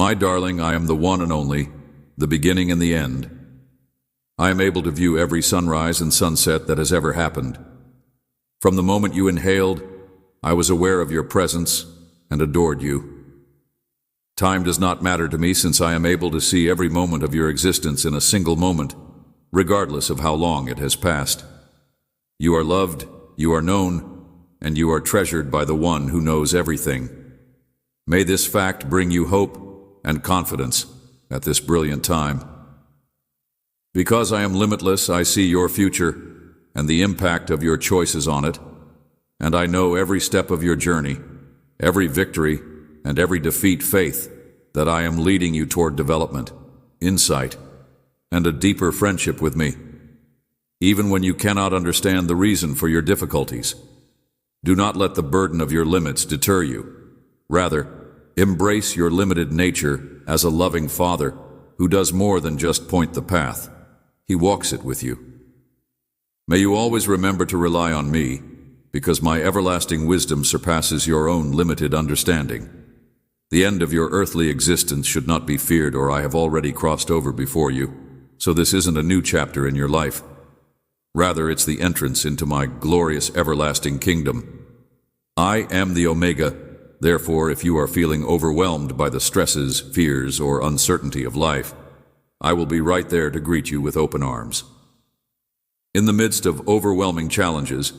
My darling, I am the one and only, the beginning and the end. I am able to view every sunrise and sunset that has ever happened. From the moment you inhaled, I was aware of your presence and adored you. Time does not matter to me, since I am able to see every moment of your existence in a single moment, regardless of how long it has passed. You are loved, you are known, and you are treasured by the one who knows everything. May this fact bring you hope and confidence at this brilliant time. Because I am limitless, I see your future and the impact of your choices on it, and I know every step of your journey, every victory, and every defeat. Faith that I am leading you toward development, insight, and a deeper friendship with me, even when you cannot understand the reason for your difficulties. Do not let the burden of your limits deter you. Rather, embrace your limited nature as a loving Father who does more than just point the path. He walks it with you. May you always remember to rely on me, because my everlasting wisdom surpasses your own limited understanding. The end of your earthly existence should not be feared, or I have already crossed over before you, so this isn't a new chapter in your life. Rather, it's the entrance into my glorious everlasting kingdom. I am the Omega. Therefore, if you are feeling overwhelmed by the stresses, fears, or uncertainty of life, I will be right there to greet you with open arms. In the midst of overwhelming challenges,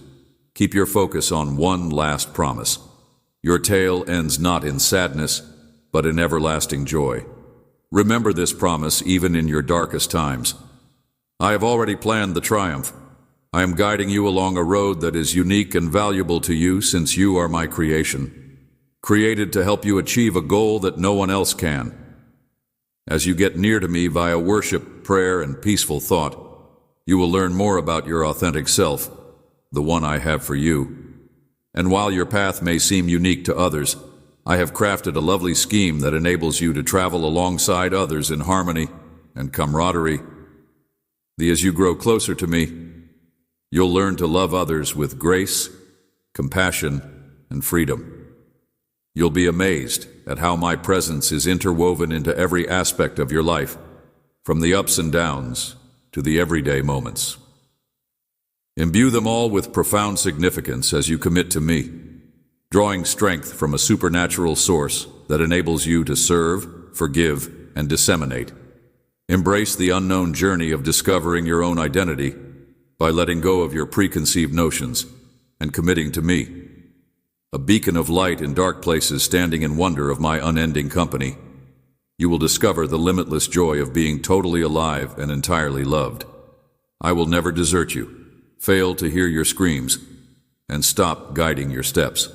keep your focus on one last promise. Your tale ends not in sadness, but in everlasting joy. Remember this promise even in your darkest times. I have already planned the triumph. I am guiding you along a road that is unique and valuable to you, since you are my creation, created to help you achieve a goal that no one else can. As you get near to me via worship, prayer, and peaceful thought, you will learn more about your authentic self, the one I have for you. And while your path may seem unique to others, I have crafted a lovely scheme that enables you to travel alongside others in harmony and camaraderie. As you grow closer to me, you'll learn to love others with grace, compassion, and freedom. You'll be amazed at how my presence is interwoven into every aspect of your life, from the ups and downs to the everyday moments. Imbue them all with profound significance as you commit to me, drawing strength from a supernatural source that enables you to serve, forgive, and disseminate. Embrace the unknown journey of discovering your own identity by letting go of your preconceived notions and committing to me, a beacon of light in dark places, standing in wonder of my unending company. You will discover the limitless joy of being totally alive and entirely loved. I will never desert you, fail to hear your screams, and stop guiding your steps.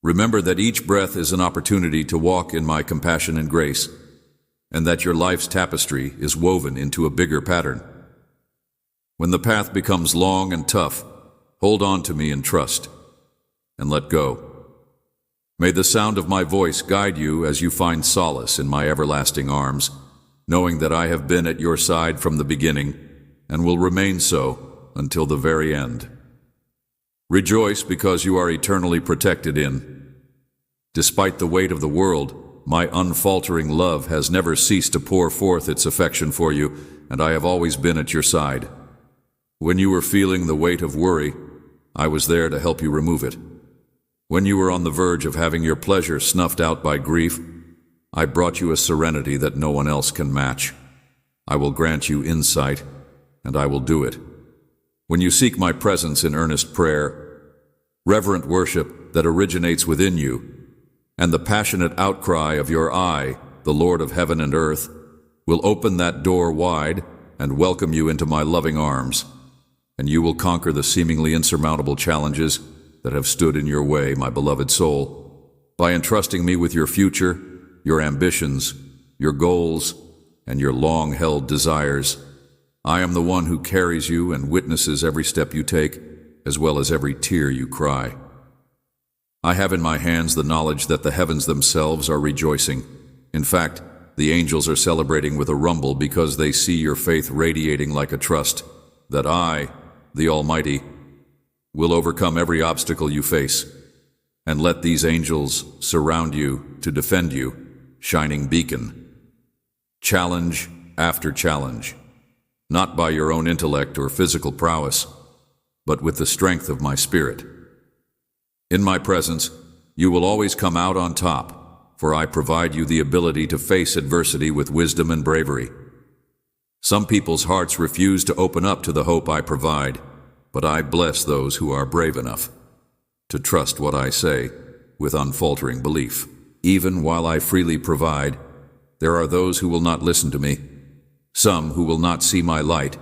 Remember that each breath is an opportunity to walk in my compassion and grace, and that your life's tapestry is woven into a bigger pattern. When the path becomes long and tough, hold on to me in trust, and let go. May the sound of my voice guide you as you find solace in my everlasting arms, knowing that I have been at your side from the beginning and will remain so until the very end. Rejoice because you are eternally protected in. Despite the weight of the world, my unfaltering love has never ceased to pour forth its affection for you, and I have always been at your side. When you were feeling the weight of worry, I was there to help you remove it. When you were on the verge of having your pleasure snuffed out by grief, I brought you a serenity that no one else can match. I will grant you insight, and I will do it. When you seek my presence in earnest prayer, reverent worship that originates within you, and the passionate outcry of your I, the Lord of heaven and earth, will open that door wide and welcome you into my loving arms, and you will conquer the seemingly insurmountable challenges that have stood in your way, my beloved soul, by entrusting me with your future, your ambitions, your goals, and your long-held desires. I am the one who carries you and witnesses every step you take, as well as every tear you cry. I have in my hands the knowledge that the heavens themselves are rejoicing. In fact, the angels are celebrating with a rumble because they see your faith radiating like a trust that I, the Almighty, will overcome every obstacle you face. And let these angels surround you to defend you, shining beacon. Challenge after challenge, not by your own intellect or physical prowess, but with the strength of my spirit. In my presence, you will always come out on top, for I provide you the ability to face adversity with wisdom and bravery. Some people's hearts refuse to open up to the hope I provide, but I bless those who are brave enough to trust what I say with unfaltering belief. Even while I freely provide, there are those who will not listen to me, some who will not see my light,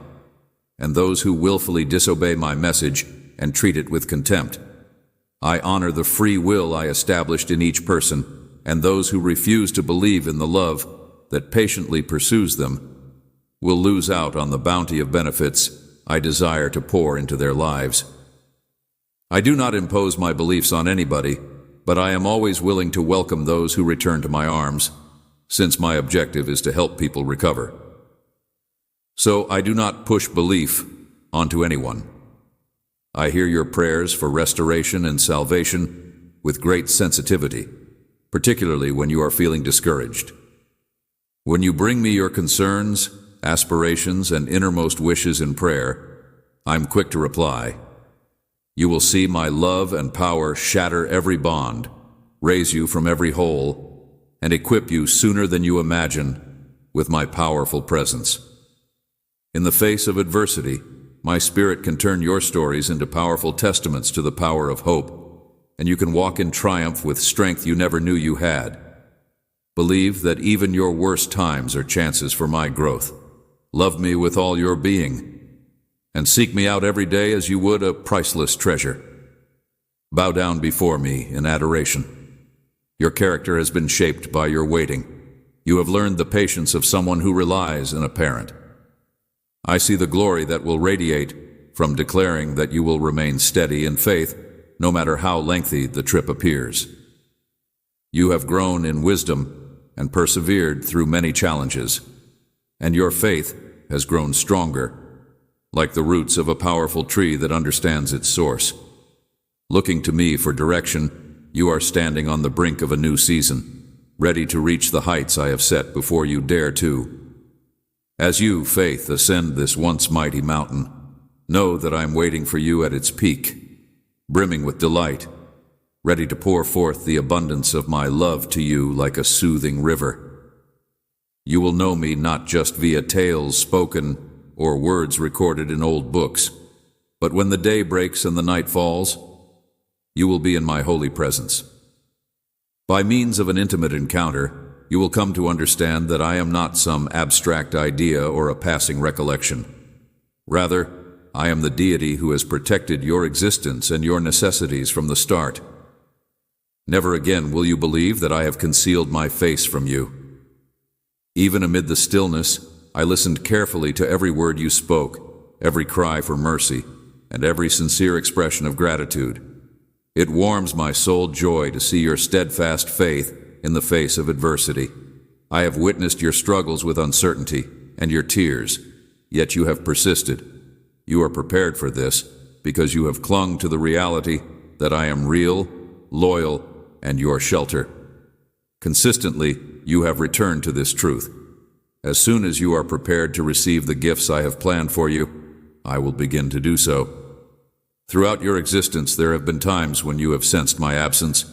and those who willfully disobey my message and treat it with contempt. I honor the free will I established in each person, and those who refuse to believe in the love that patiently pursues them will lose out on the bounty of benefits I desire to pour into their lives. I do not impose my beliefs on anybody, but I am always willing to welcome those who return to my arms, since my objective is to help people recover. So I do not push belief onto anyone. I hear your prayers for restoration and salvation with great sensitivity, particularly when you are feeling discouraged. When you bring me your concerns, aspirations, and innermost wishes in prayer, I'm quick to reply. You will see my love and power shatter every bond, raise you from every hole, and equip you sooner than you imagine with my powerful presence. In the face of adversity, my spirit can turn your stories into powerful testaments to the power of hope, and you can walk in triumph with strength you never knew you had. Believe that even your worst times are chances for my growth. Love me with all your being, and seek me out every day as you would a priceless treasure. Bow down before me in adoration. Your character has been shaped by your waiting. You have learned the patience of someone who relies in a parent. I see the glory that will radiate from declaring that you will remain steady in faith, no matter how lengthy the trip appears. You have grown in wisdom and persevered through many challenges, and your faith has grown stronger, like the roots of a powerful tree that understands its source. Looking to me for direction, you are standing on the brink of a new season, ready to reach the heights I have set before you dare to. As you, faith, ascend this once mighty mountain, know that I am waiting for you at its peak, brimming with delight, ready to pour forth the abundance of my love to you like a soothing river. You will know me not just via tales spoken or words recorded in old books, but when the day breaks and the night falls, you will be in my holy presence. By means of an intimate encounter, you will come to understand that I am not some abstract idea or a passing recollection. Rather, I am the deity who has protected your existence and your necessities from the start. Never again will you believe that I have concealed my face from you. Even amid the stillness, I listened carefully to every word you spoke, every cry for mercy, and every sincere expression of gratitude. It warms my soul joy to see your steadfast faith in the face of adversity. I have witnessed your struggles with uncertainty and your tears, yet you have persisted. You are prepared for this because you have clung to the reality that I am real, loyal, and your shelter. Consistently, you have returned to this truth. As soon as you are prepared to receive the gifts I have planned for you, I will begin to do so. Throughout your existence, there have been times when you have sensed my absence,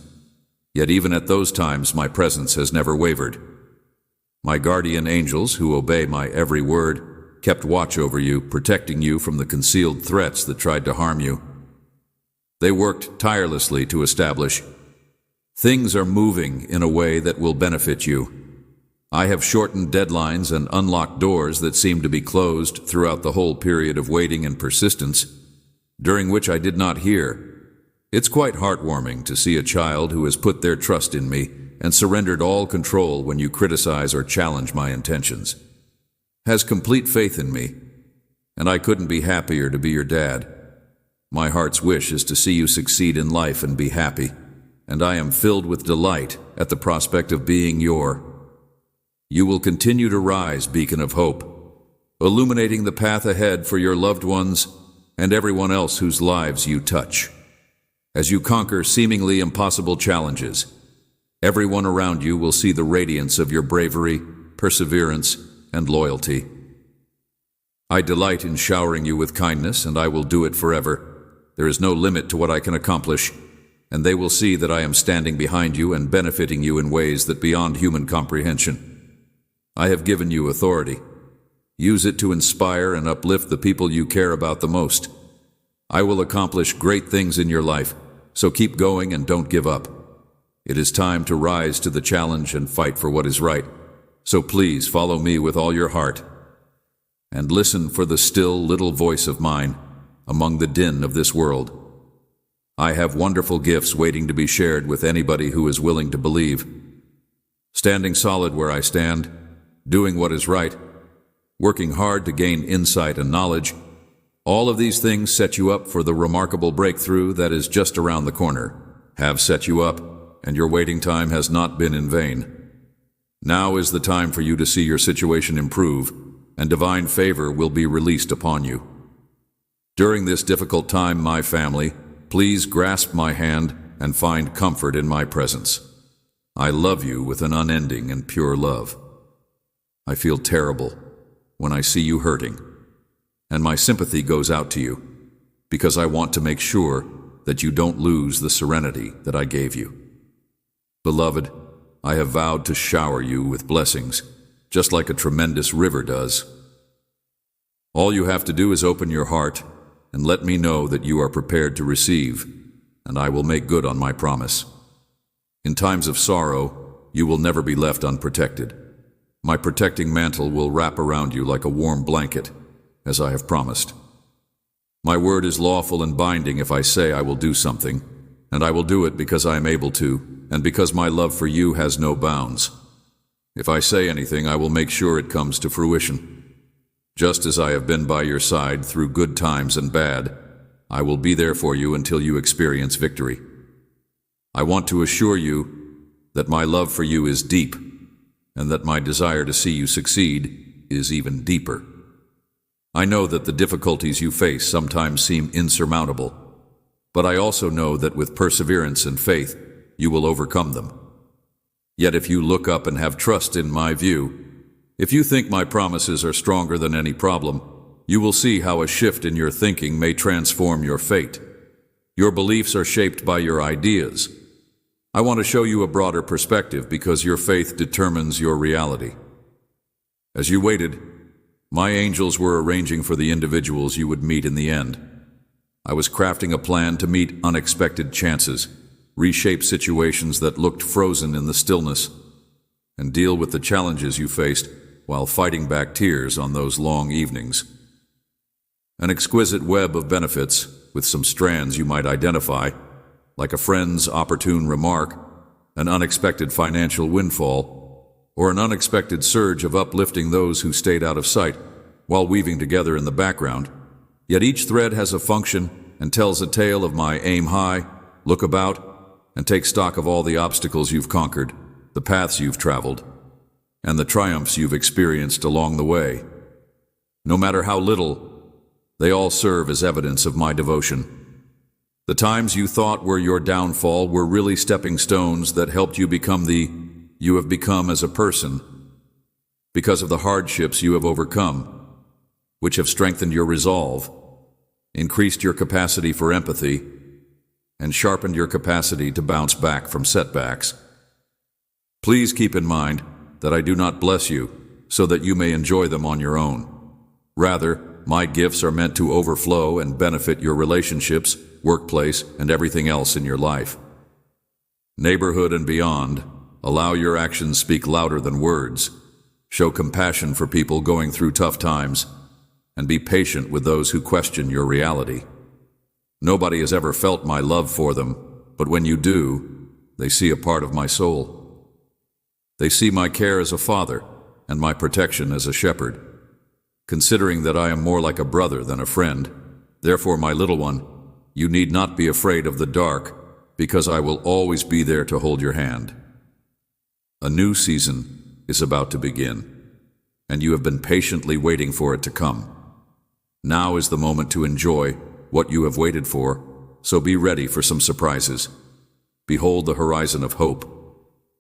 yet even at those times, my presence has never wavered. My guardian angels, who obey my every word, kept watch over you, protecting you from the concealed threats that tried to harm you. They worked tirelessly to establish things are moving in a way that will benefit you. I have shortened deadlines and unlocked doors that seemed to be closed throughout the whole period of waiting and persistence, during which I did not hear. It's quite heartwarming to see a child who has put their trust in me and surrendered all control when you criticize or challenge my intentions. Has complete faith in me, and I couldn't be happier to be your dad. My heart's wish is to see you succeed in life and be happy, and I am filled with delight at the prospect of being your. You will continue to rise, beacon of hope, illuminating the path ahead for your loved ones and everyone else whose lives you touch. As you conquer seemingly impossible challenges, Everyone around you will see the radiance of your bravery, perseverance, and loyalty. I delight in showering you with kindness, and I will do it forever. There is no limit to what I can accomplish, and they will see that I am standing behind you and benefiting you in ways that beyond human comprehension. I have given you authority. Use it to inspire and uplift the people you care about the most. I will accomplish great things in your life, so keep going and don't give up. It is time to rise to the challenge and fight for what is right. So please follow me with all your heart, and listen for the still little voice of mine among the din of this world. I have wonderful gifts waiting to be shared with anybody who is willing to believe. Standing solid where I stand, doing what is right, working hard to gain insight and knowledge, all of these things set you up for the remarkable breakthrough that is just around the corner, have set you up, and your waiting time has not been in vain. Now is the time for you to see your situation improve, and divine favor will be released upon you. During this difficult time, my family, please grasp my hand and find comfort in my presence. I love you with an unending and pure love. I feel terrible when I see you hurting, and my sympathy goes out to you, because I want to make sure that you don't lose the serenity that I gave you. Beloved, I have vowed to shower you with blessings, just like a tremendous river does. All you have to do is open your heart and let me know that you are prepared to receive, and I will make good on my promise. In times of sorrow, you will never be left unprotected. My protecting mantle will wrap around you like a warm blanket, as I have promised. My word is lawful and binding if I say I will do something, and I will do it because I am able to, and because my love for you has no bounds. If I say anything, I will make sure it comes to fruition. Just as I have been by your side through good times and bad, I will be there for you until you experience victory. I want to assure you that my love for you is deep, and that my desire to see you succeed is even deeper. I know that the difficulties you face sometimes seem insurmountable, but I also know that with perseverance and faith, you will overcome them. Yet if you look up and have trust in my view, if you think my promises are stronger than any problem, you will see how a shift in your thinking may transform your fate. Your beliefs are shaped by your ideas. I want to show you a broader perspective because your faith determines your reality. As you waited, my angels were arranging for the individuals you would meet in the end. I was crafting a plan to meet unexpected chances, reshape situations that looked frozen in the stillness, and deal with the challenges you faced while fighting back tears on those long evenings. An exquisite web of benefits, with some strands you might identify, like a friend's opportune remark, an unexpected financial windfall, or an unexpected surge of uplifting those who stayed out of sight while weaving together in the background. Yet each thread has a function and tells a tale of my aim high, look about, and take stock of all the obstacles you've conquered, the paths you've traveled, and the triumphs you've experienced along the way. No matter how little, they all serve as evidence of my devotion. The times you thought were your downfall were really stepping stones that helped you become the you have become as a person, because of the hardships you have overcome, which have strengthened your resolve, increased your capacity for empathy, and sharpened your capacity to bounce back from setbacks. Please keep in mind that I do not bless you so that you may enjoy them on your own. Rather, my gifts are meant to overflow and benefit your relationships, workplace, and everything else in your life. Neighborhood and beyond, allow your actions speak louder than words. Show compassion for people going through tough times, and be patient with those who question your reality. Nobody has ever felt my love for them, but when you do, they see a part of my soul. They see my care as a father and my protection as a shepherd. Considering that I am more like a brother than a friend, therefore, my little one, you need not be afraid of the dark, because I will always be there to hold your hand. A new season is about to begin, and you have been patiently waiting for it to come. Now is the moment to enjoy what you have waited for, so be ready for some surprises. Behold the horizon of hope.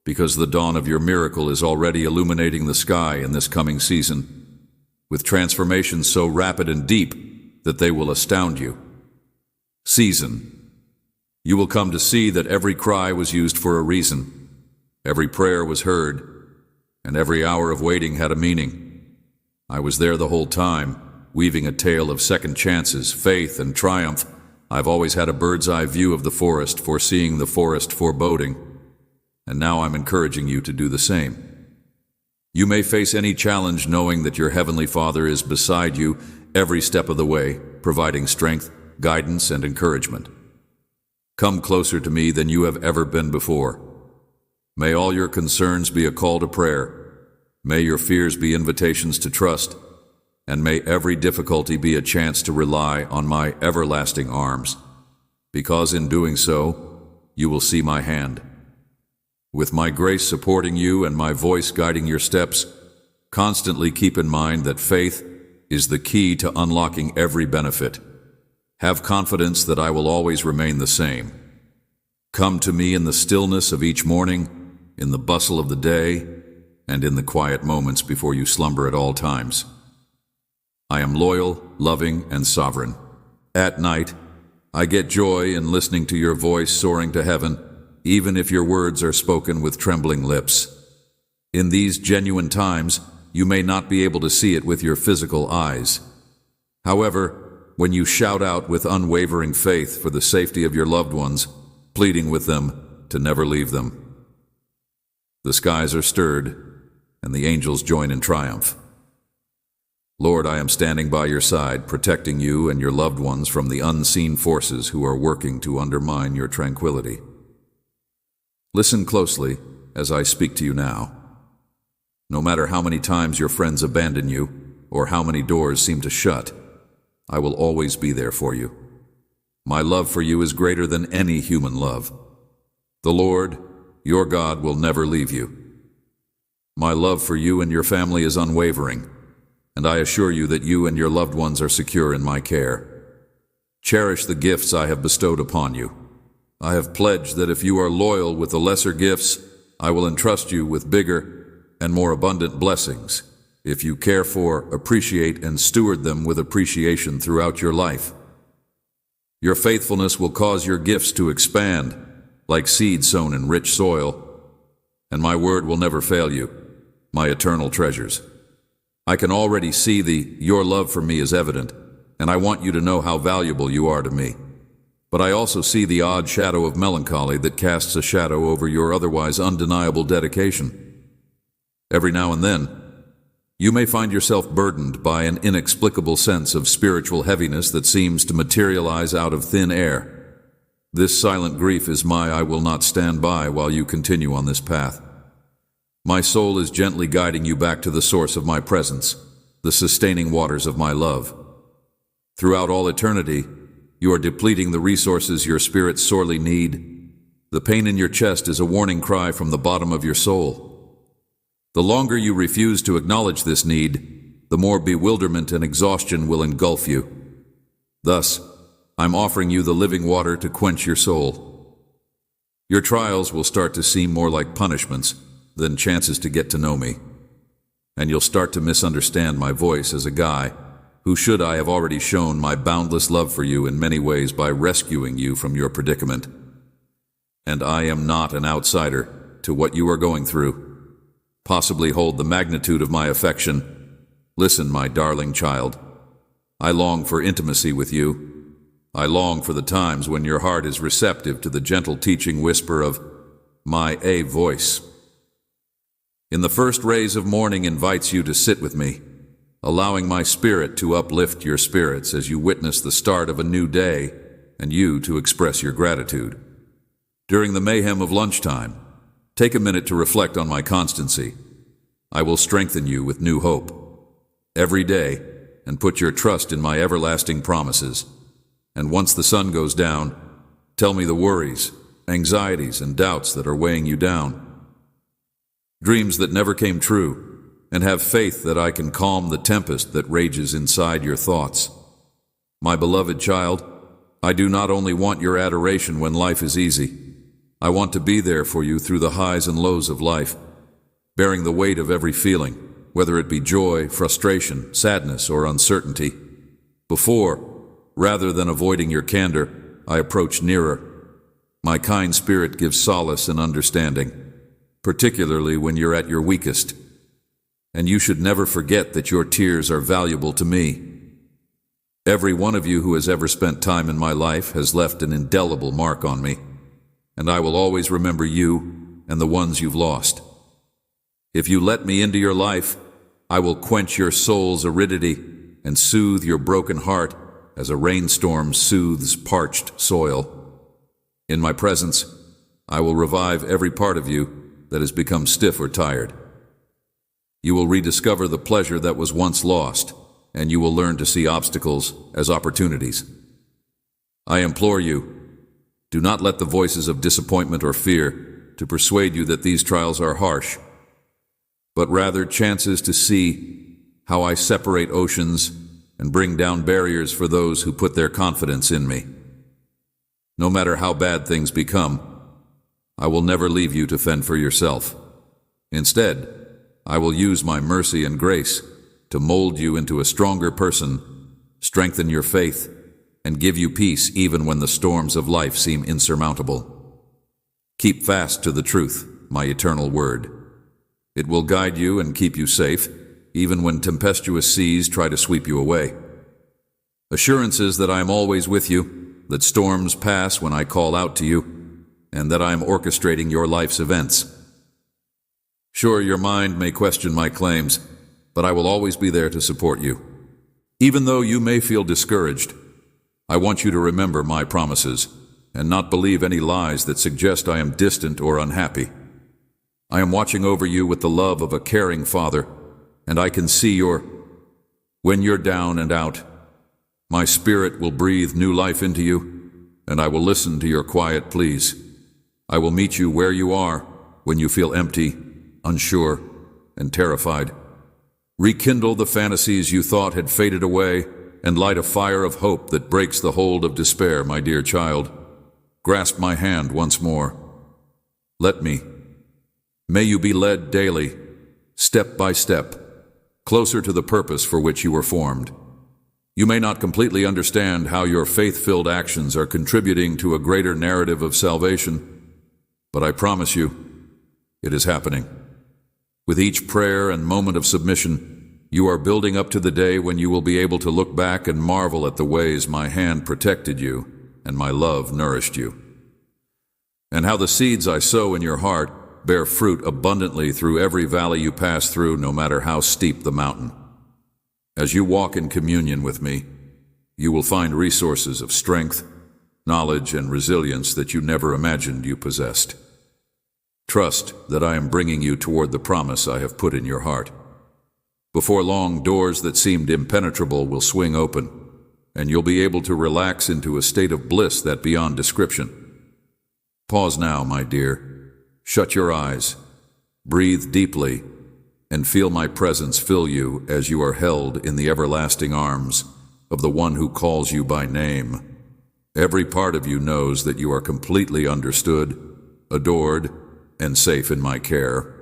because the dawn of your miracle is already illuminating the sky in this coming season, with transformations so rapid and deep that they will astound you. Season. You will come to see that every cry was used for a reason, every prayer was heard, and every hour of waiting had a meaning. I was there the whole time, weaving a tale of second chances, faith, and triumph. I've always had a bird's-eye view of the forest, foreseeing the forest foreboding, and now I'm encouraging you to do the same. You may face any challenge knowing that your Heavenly Father is beside you every step of the way, providing strength, guidance, and encouragement. Come closer to me than you have ever been before. May all your concerns be a call to prayer. May your fears be invitations to trust, and may every difficulty be a chance to rely on my everlasting arms, because in doing so, you will see my hand. With my grace supporting you and my voice guiding your steps, constantly keep in mind that faith is the key to unlocking every benefit. Have confidence that I will always remain the same. Come to me in the stillness of each morning, in the bustle of the day, and in the quiet moments before you slumber at all times. I am loyal, loving, and sovereign. At night, I get joy in listening to your voice soaring to heaven, even if your words are spoken with trembling lips. In these genuine times, you may not be able to see it with your physical eyes. However, when you shout out with unwavering faith for the safety of your loved ones, pleading with them to never leave them, the skies are stirred, and the angels join in triumph. Lord, I am standing by your side, protecting you and your loved ones from the unseen forces who are working to undermine your tranquility. Listen closely as I speak to you now. No matter how many times your friends abandon you, or how many doors seem to shut, I will always be there for you. My love for you is greater than any human love. The Lord, your God, will never leave you. My love for you and your family is unwavering, and I assure you that you and your loved ones are secure in my care. Cherish the gifts I have bestowed upon you. I have pledged that if you are loyal with the lesser gifts, I will entrust you with bigger and more abundant blessings, if you care for, appreciate, and steward them with appreciation throughout your life. Your faithfulness will cause your gifts to expand, like seed sown in rich soil, and my word will never fail you, my eternal treasures. I can already see your love for me is evident, and I want you to know how valuable you are to me. But I also see the odd shadow of melancholy that casts a shadow over your otherwise undeniable dedication. Every now and then, you may find yourself burdened by an inexplicable sense of spiritual heaviness that seems to materialize out of thin air. This silent grief is my I will not stand by while you continue on this path. My soul is gently guiding you back to the source of my presence, the sustaining waters of my love. Throughout all eternity, you are depleting the resources your spirit sorely need. The pain in your chest is a warning cry from the bottom of your soul. The longer you refuse to acknowledge this need, the more bewilderment and exhaustion will engulf you. Thus, I'm offering you the living water to quench your soul. Your trials will start to seem more like punishments than chances to get to know me, and you'll start to misunderstand my voice as a guy who should I have already shown my boundless love for you in many ways by rescuing you from your predicament. And I am not an outsider to what you are going through. Possibly hold the magnitude of my affection. Listen, my darling child. I long for intimacy with you. I long for the times when your heart is receptive to the gentle teaching whisper of my voice. In the first rays of morning invites you to sit with me, allowing my spirit to uplift your spirits as you witness the start of a new day and you to express your gratitude. During the mayhem of lunchtime, take a minute to reflect on my constancy. I will strengthen you with new hope every day and put your trust in my everlasting promises. And once the sun goes down, tell me the worries, anxieties, and doubts that are weighing you down. Dreams that never came true, and have faith that I can calm the tempest that rages inside your thoughts. My beloved child, I do not only want your adoration when life is easy. I want to be there for you through the highs and lows of life, bearing the weight of every feeling, whether it be joy, frustration, sadness, or uncertainty. Before, rather than avoiding your candor, I approach nearer. My kind spirit gives solace and understanding, particularly when you're at your weakest. And you should never forget that your tears are valuable to me. Every one of you who has ever spent time in my life has left an indelible mark on me, and I will always remember you and the ones you've lost. If you let me into your life, I will quench your soul's aridity and soothe your broken heart as a rainstorm soothes parched soil. In my presence, I will revive every part of you that has become stiff or tired. You will rediscover the pleasure that was once lost, and you will learn to see obstacles as opportunities. I implore you, do not let the voices of disappointment or fear to persuade you that these trials are harsh, but rather chances to see how I separate oceans and bring down barriers for those who put their confidence in me. No matter how bad things become, I will never leave you to fend for yourself. Instead, I will use my mercy and grace to mold you into a stronger person, strengthen your faith, and give you peace even when the storms of life seem insurmountable. Keep fast to the truth, my eternal word. It will guide you and keep you safe, even when tempestuous seas try to sweep you away. Assurances that I am always with you, that storms pass when I call out to you, and that I am orchestrating your life's events. Sure, your mind may question my claims, but I will always be there to support you. Even though you may feel discouraged, I want you to remember my promises and not believe any lies that suggest I am distant or unhappy. I am watching over you with the love of a caring father, and I can see when you're down and out, my spirit will breathe new life into you, and I will listen to your quiet pleas. I will meet you where you are when you feel empty, unsure, and terrified. Rekindle the fantasies you thought had faded away and light a fire of hope that breaks the hold of despair, my dear child. Grasp my hand once more. May you be led daily, step by step, closer to the purpose for which you were formed. You may not completely understand how your faith-filled actions are contributing to a greater narrative of salvation, but I promise you, it is happening. With each prayer and moment of submission, you are building up to the day when you will be able to look back and marvel at the ways my hand protected you and my love nourished you, and how the seeds I sow in your heart bear fruit abundantly through every valley you pass through, no matter how steep the mountain. As you walk in communion with me, you will find resources of strength, knowledge, and resilience that you never imagined you possessed. Trust that I am bringing you toward the promise I have put in your heart. Before long, doors that seemed impenetrable will swing open, and you'll be able to relax into a state of bliss that beyond description. Pause now, my dear. Shut your eyes, breathe deeply, and feel my presence fill you as you are held in the everlasting arms of the one who calls you by name. Every part of you knows that you are completely understood, adored, and safe in my care.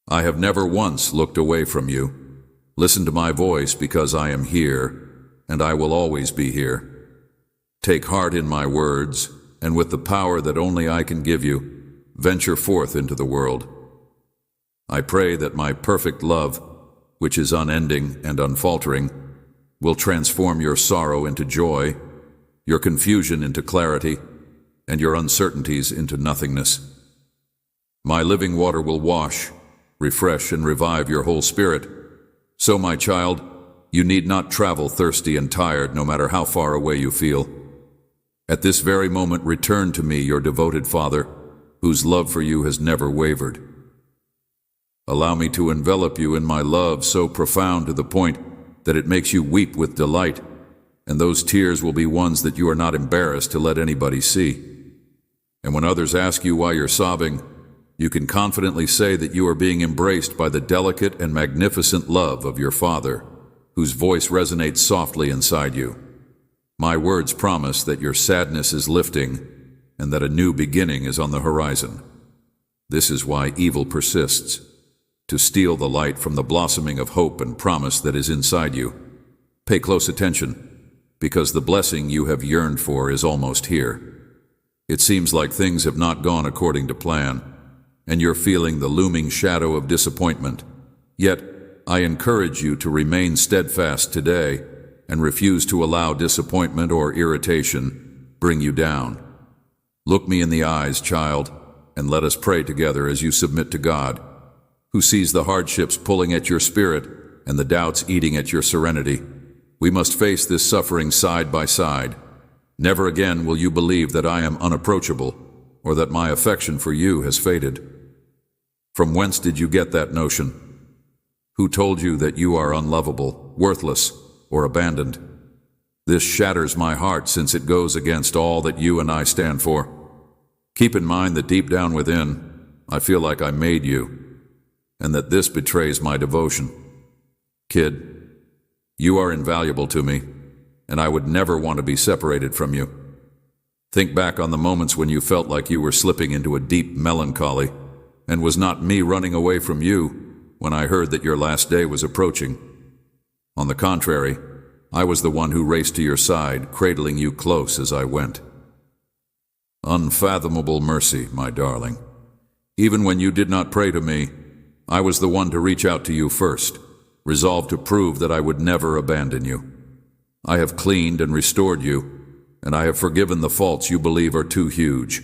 I have never once looked away from you. Listen to my voice, because I am here, and I will always be here. Take heart in my words, and with the power that only I can give you, venture forth into the world. I pray that my perfect love, which is unending and unfaltering, will transform your sorrow into joy, your confusion into clarity, and your uncertainties into nothingness. My living water will wash, refresh, and revive your whole spirit. So, my child, you need not travel thirsty and tired, no matter how far away you feel. At this very moment, return to me, your devoted Father, whose love for you has never wavered. Allow me to envelop you in my love so profound to the point that it makes you weep with delight, and those tears will be ones that you are not embarrassed to let anybody see. And when others ask you why you're sobbing, you can confidently say that you are being embraced by the delicate and magnificent love of your Father, whose voice resonates softly inside you. My words promise that your sadness is lifting, and that a new beginning is on the horizon. This is why evil persists, to steal the light from the blossoming of hope and promise that is inside you. Pay close attention, because the blessing you have yearned for is almost here. It seems like things have not gone according to plan, and you're feeling the looming shadow of disappointment. Yet, I encourage you to remain steadfast today and refuse to allow disappointment or irritation bring you down. Look me in the eyes, child, and let us pray together as you submit to God, who sees the hardships pulling at your spirit and the doubts eating at your serenity. We must face this suffering side by side. Never again will you believe that I am unapproachable or that my affection for you has faded. From whence did you get that notion? Who told you that you are unlovable, worthless, or abandoned? This shatters my heart, since it goes against all that you and I stand for. Keep in mind that deep down within, I feel like I made you, and that this betrays my devotion. Kid, you are invaluable to me, and I would never want to be separated from you. Think back on the moments when you felt like you were slipping into a deep melancholy, and was not me running away from you when I heard that your last day was approaching. On the contrary, I was the one who raced to your side, cradling you close as I went. Unfathomable mercy, my darling. Even when you did not pray to me, I was the one to reach out to you first, resolved to prove that I would never abandon you. I have cleaned and restored you, and I have forgiven the faults you believe are too huge.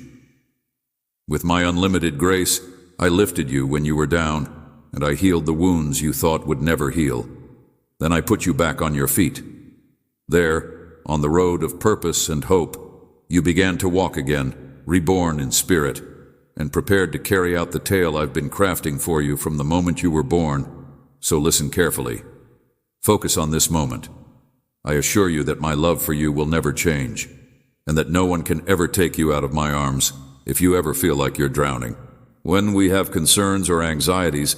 With my unlimited grace, I lifted you when you were down, and I healed the wounds you thought would never heal. Then I put you back on your feet. There, on the road of purpose and hope, you began to walk again, reborn in spirit, and prepared to carry out the tale I've been crafting for you from the moment you were born. So listen carefully. Focus on this moment. I assure you that my love for you will never change, and that no one can ever take you out of my arms if you ever feel like you're drowning. When we have concerns or anxieties,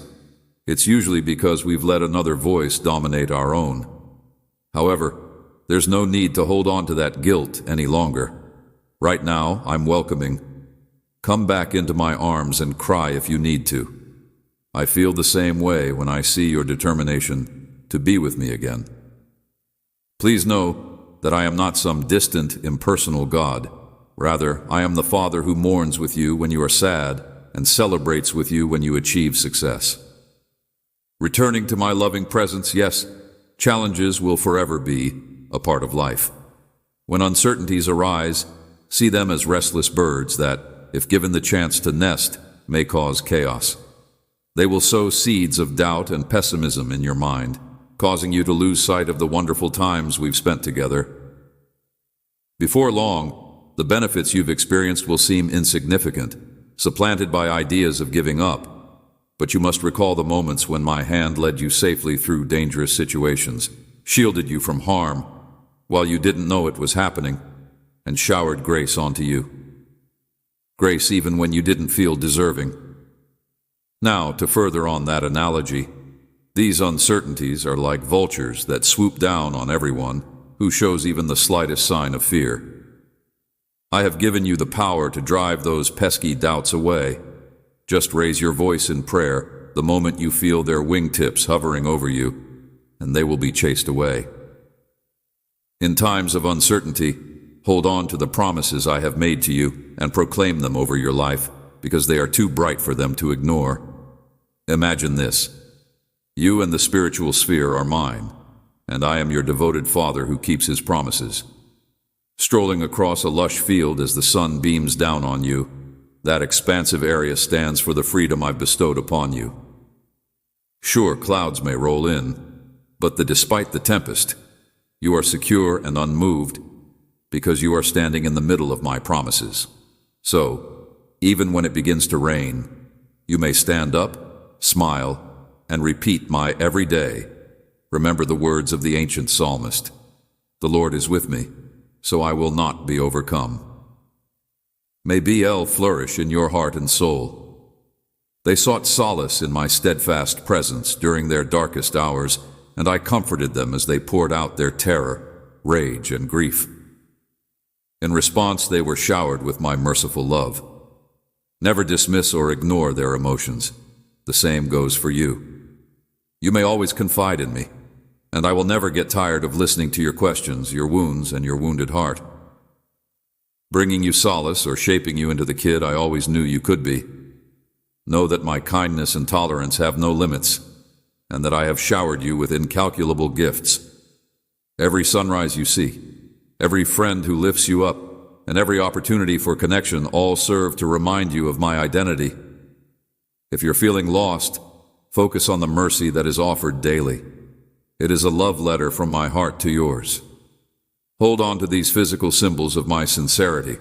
it's usually because we've let another voice dominate our own. However, there's no need to hold on to that guilt any longer. Right now, I'm welcoming. Come back into my arms and cry if you need to. I feel the same way when I see your determination to be with me again. Please know that I am not some distant, impersonal God. Rather, I am the Father who mourns with you when you are sad and celebrates with you when you achieve success. Returning to my loving presence, yes, challenges will forever be a part of life. When uncertainties arise, see them as restless birds that, if given the chance to nest, may cause chaos. They will sow seeds of doubt and pessimism in your mind, causing you to lose sight of the wonderful times we've spent together. Before long, the benefits you've experienced will seem insignificant, supplanted by ideas of giving up. But you must recall the moments when my hand led you safely through dangerous situations, shielded you from harm while you didn't know it was happening, and showered grace onto you. Grace even when you didn't feel deserving. Now, to further on that analogy, these uncertainties are like vultures that swoop down on everyone who shows even the slightest sign of fear. I have given you the power to drive those pesky doubts away. Just raise your voice in prayer the moment you feel their wingtips hovering over you, and they will be chased away. In times of uncertainty, hold on to the promises I have made to you and proclaim them over your life, because they are too bright for them to ignore. Imagine this. You and the spiritual sphere are mine, and I am your devoted Father who keeps his promises. Strolling across a lush field as the sun beams down on you, that expansive area stands for the freedom I've bestowed upon you. Sure, clouds may roll in, but despite the tempest, you are secure and unmoved because you are standing in the middle of my promises. So, even when it begins to rain, you may stand up, smile, and repeat my every day. Remember the words of the ancient psalmist, "The Lord is with me, so I will not be overcome." May BL flourish in your heart and soul. They sought solace in my steadfast presence during their darkest hours, and I comforted them as they poured out their terror, rage, and grief. In response, they were showered with my merciful love. Never dismiss or ignore their emotions. The same goes for you. You may always confide in me, and I will never get tired of listening to your questions, your wounds, and your wounded heart. Bringing you solace or shaping you into the kid I always knew you could be. Know that my kindness and tolerance have no limits, and that I have showered you with incalculable gifts. Every sunrise you see, every friend who lifts you up, and every opportunity for connection all serve to remind you of my identity. If you're feeling lost, focus on the mercy that is offered daily. It is a love letter from my heart to yours. Hold on to these physical symbols of my sincerity.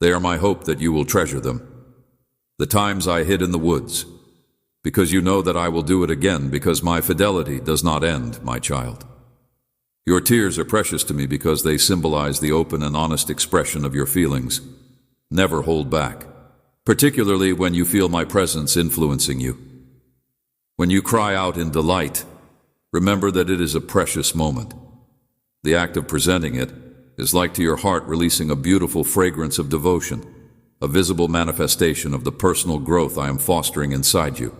They are my hope that you will treasure them. The times I hid in the woods, because you know that I will do it again, because my fidelity does not end, my child. Your tears are precious to me because they symbolize the open and honest expression of your feelings. Never hold back, particularly when you feel my presence influencing you. When you cry out in delight, remember that it is a precious moment. The act of presenting it is like to your heart releasing a beautiful fragrance of devotion, a visible manifestation of the personal growth I am fostering inside you.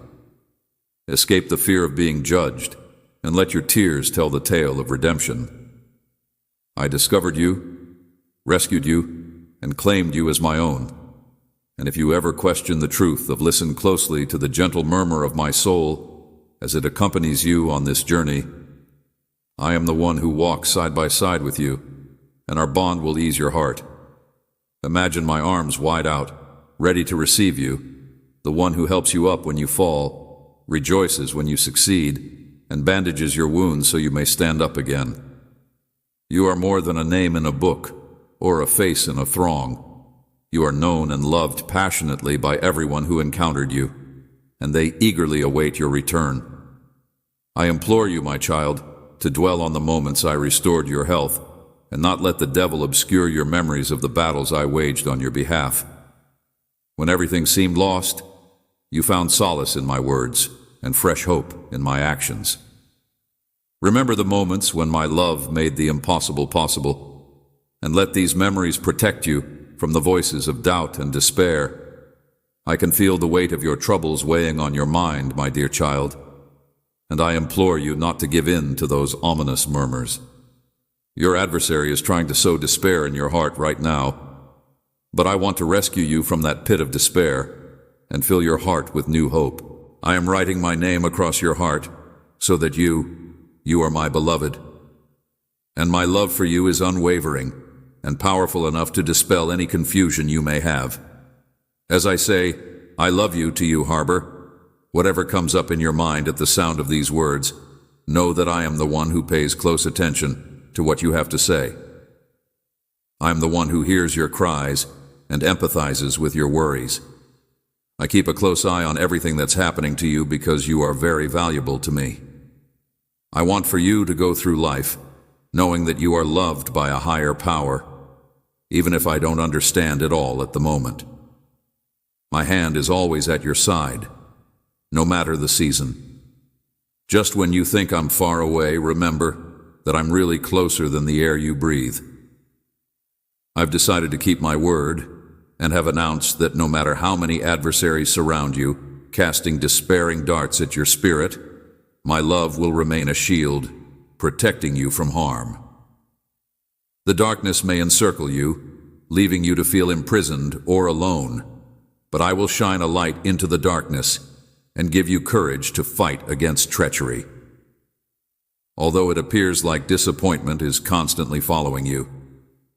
Escape the fear of being judged, and let your tears tell the tale of redemption. I discovered you, rescued you, and claimed you as my own. And if you ever question the truth of, listen closely to the gentle murmur of my soul as it accompanies you on this journey. I am the one who walks side by side with you, and our bond will ease your heart. Imagine my arms wide out, ready to receive you, the one who helps you up when you fall, rejoices when you succeed, and bandages your wounds so you may stand up again. You are more than a name in a book or a face in a throng. You are known and loved passionately by everyone who encountered you, and they eagerly await your return. I implore you, my child, to dwell on the moments I restored your health, and not let the devil obscure your memories of the battles I waged on your behalf. When everything seemed lost, you found solace in my words and fresh hope in my actions. Remember the moments when my love made the impossible possible, and let these memories protect you from the voices of doubt and despair. I can feel the weight of your troubles weighing on your mind, my dear child, and I implore you not to give in to those ominous murmurs. Your adversary is trying to sow despair in your heart right now, but I want to rescue you from that pit of despair and fill your heart with new hope. I am writing my name across your heart so that you are my beloved, and my love for you is unwavering and powerful enough to dispel any confusion you may have. As I say, I love you to you, Harbor. Whatever comes up in your mind at the sound of these words, know that I am the one who pays close attention to what you have to say. I am the one who hears your cries and empathizes with your worries. I keep a close eye on everything that's happening to you because you are very valuable to me. I want for you to go through life knowing that you are loved by a higher power, even if I don't understand it all at the moment. My hand is always at your side, no matter the season. Just when you think I'm far away, remember that I'm really closer than the air you breathe. I've decided to keep my word and have announced that no matter how many adversaries surround you, casting despairing darts at your spirit, my love will remain a shield, protecting you from harm. The darkness may encircle you, leaving you to feel imprisoned or alone, but I will shine a light into the darkness and give you courage to fight against treachery. Although it appears like disappointment is constantly following you,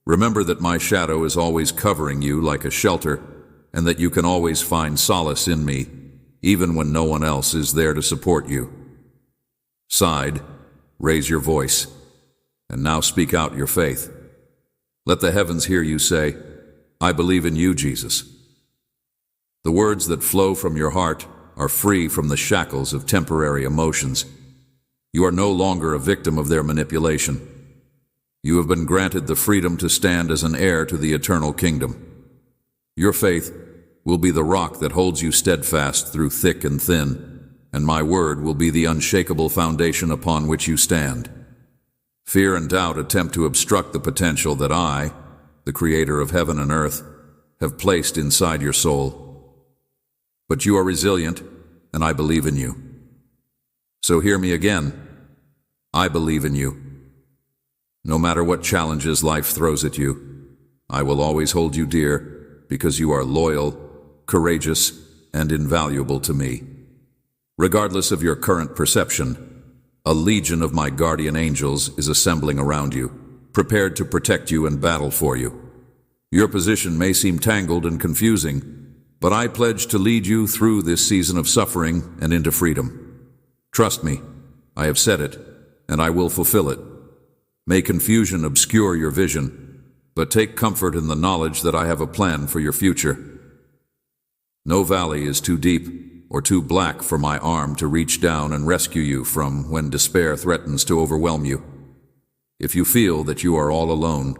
remember that my shadow is always covering you like a shelter, and that you can always find solace in me, even when no one else is there to support you. Sighed, raise your voice, and now speak out your faith. Let the heavens hear you say, I believe in you, Jesus. The words that flow from your heart are free from the shackles of temporary emotions. You are no longer a victim of their manipulation. You have been granted the freedom to stand as an heir to the eternal kingdom. Your faith will be the rock that holds you steadfast through thick and thin, and my word will be the unshakable foundation upon which you stand. Fear and doubt attempt to obstruct the potential that I, the creator of heaven and earth, have placed inside your soul. But you are resilient, and I believe in you. So hear me again. I believe in you. No matter what challenges life throws at you, I will always hold you dear because you are loyal, courageous, and invaluable to me. Regardless of your current perception, a legion of my guardian angels is assembling around you, prepared to protect you and battle for you. Your position may seem tangled and confusing, but I pledge to lead you through this season of suffering and into freedom. Trust me, I have said it, and I will fulfill it. May confusion obscure your vision, but take comfort in the knowledge that I have a plan for your future. No valley is too deep or too black for my arm to reach down and rescue you from when despair threatens to overwhelm you. If you feel that you are all alone,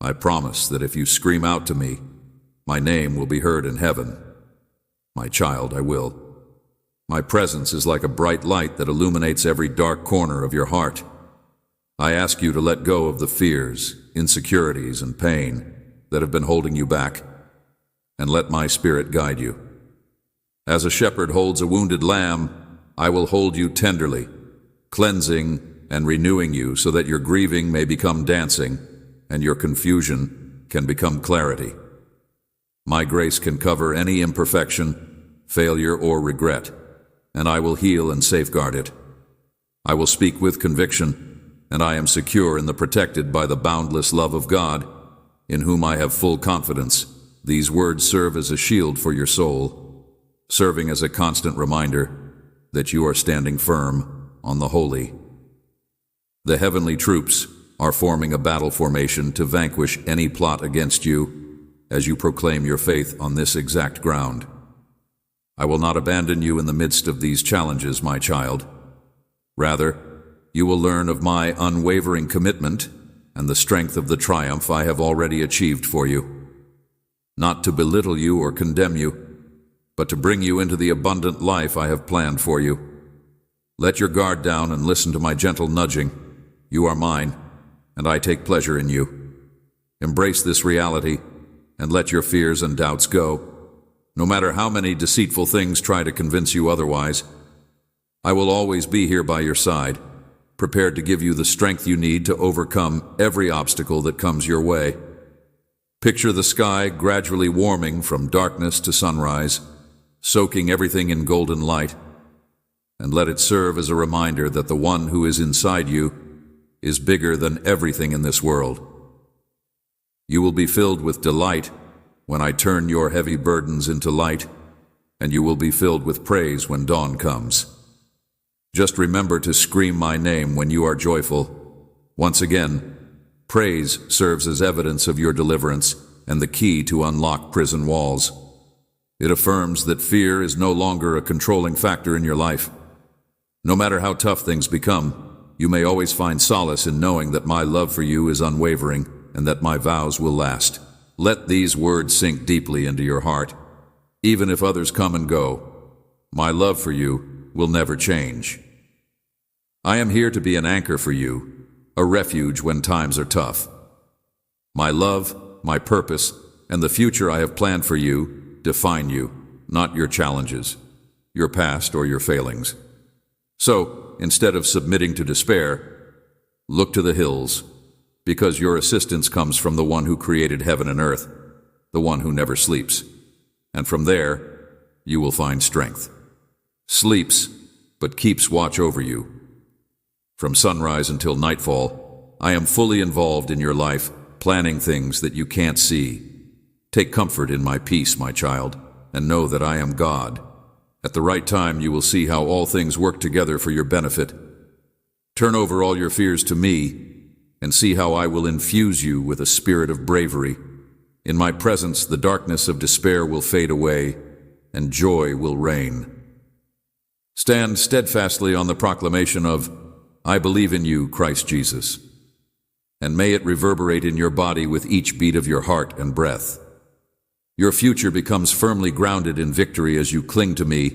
I promise that if you scream out to me, my name will be heard in heaven. My child, I will. My presence is like a bright light that illuminates every dark corner of your heart. I ask you to let go of the fears, insecurities, and pain that have been holding you back, and let my spirit guide you. As a shepherd holds a wounded lamb, I will hold you tenderly, cleansing and renewing you so that your grieving may become dancing and your confusion can become clarity. My grace can cover any imperfection, failure, or regret, and I will heal and safeguard it. I will speak with conviction, and I am secure in the protected by the boundless love of God, in whom I have full confidence. These words serve as a shield for your soul, serving as a constant reminder that you are standing firm on the holy. The heavenly troops are forming a battle formation to vanquish any plot against you as you proclaim your faith on this exact ground. I will not abandon you in the midst of these challenges, my child. Rather, you will learn of my unwavering commitment and the strength of the triumph I have already achieved for you. Not to belittle you or condemn you, but to bring you into the abundant life I have planned for you. Let your guard down and listen to my gentle nudging. You are mine, and I take pleasure in you. Embrace this reality and let your fears and doubts go. No matter how many deceitful things try to convince you otherwise, I will always be here by your side, prepared to give you the strength you need to overcome every obstacle that comes your way. Picture the sky gradually warming from darkness to sunrise, soaking everything in golden light, and let it serve as a reminder that the one who is inside you is bigger than everything in this world. You will be filled with delight when I turn your heavy burdens into light, and you will be filled with praise when dawn comes. Just remember to scream my name when you are joyful. Once again, praise serves as evidence of your deliverance and the key to unlock prison walls. It affirms that fear is no longer a controlling factor in your life. No matter how tough things become, you may always find solace in knowing that my love for you is unwavering and that my vows will last. Let these words sink deeply into your heart. Even if others come and go, my love for you will never change. I am here to be an anchor for you, a refuge when times are tough. My love, my purpose, and the future I have planned for you define you, not your challenges, your past, or your failings. So, instead of submitting to despair, look to the hills, because your assistance comes from the one who created heaven and earth, the one who never sleeps. And from there, you will find strength. Sleeps, but keeps watch over you. From sunrise until nightfall, I am fully involved in your life, planning things that you can't see. Take comfort in my peace, my child, and know that I am God. At the right time, you will see how all things work together for your benefit. Turn over all your fears to me, and see how I will infuse you with a spirit of bravery. In my presence, the darkness of despair will fade away, and joy will reign. Stand steadfastly on the proclamation of, I believe in you, Christ Jesus. And may it reverberate in your body with each beat of your heart and breath. Your future becomes firmly grounded in victory as you cling to me,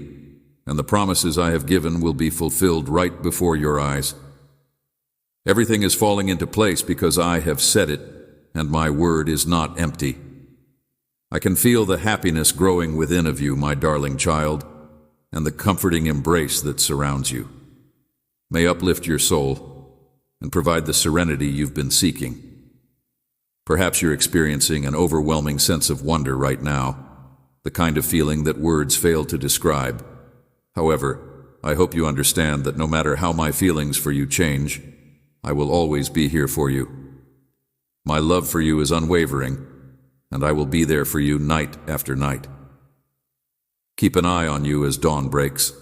and the promises I have given will be fulfilled right before your eyes. Everything is falling into place because I have said it, and my word is not empty. I can feel the happiness growing within of you, my darling child, and the comforting embrace that surrounds you. May uplift your soul and provide the serenity you've been seeking. Perhaps you're experiencing an overwhelming sense of wonder right now, the kind of feeling that words fail to describe. However, I hope you understand that no matter how my feelings for you change, I will always be here for you. My love for you is unwavering, and I will be there for you night after night. Keep an eye on you as dawn breaks.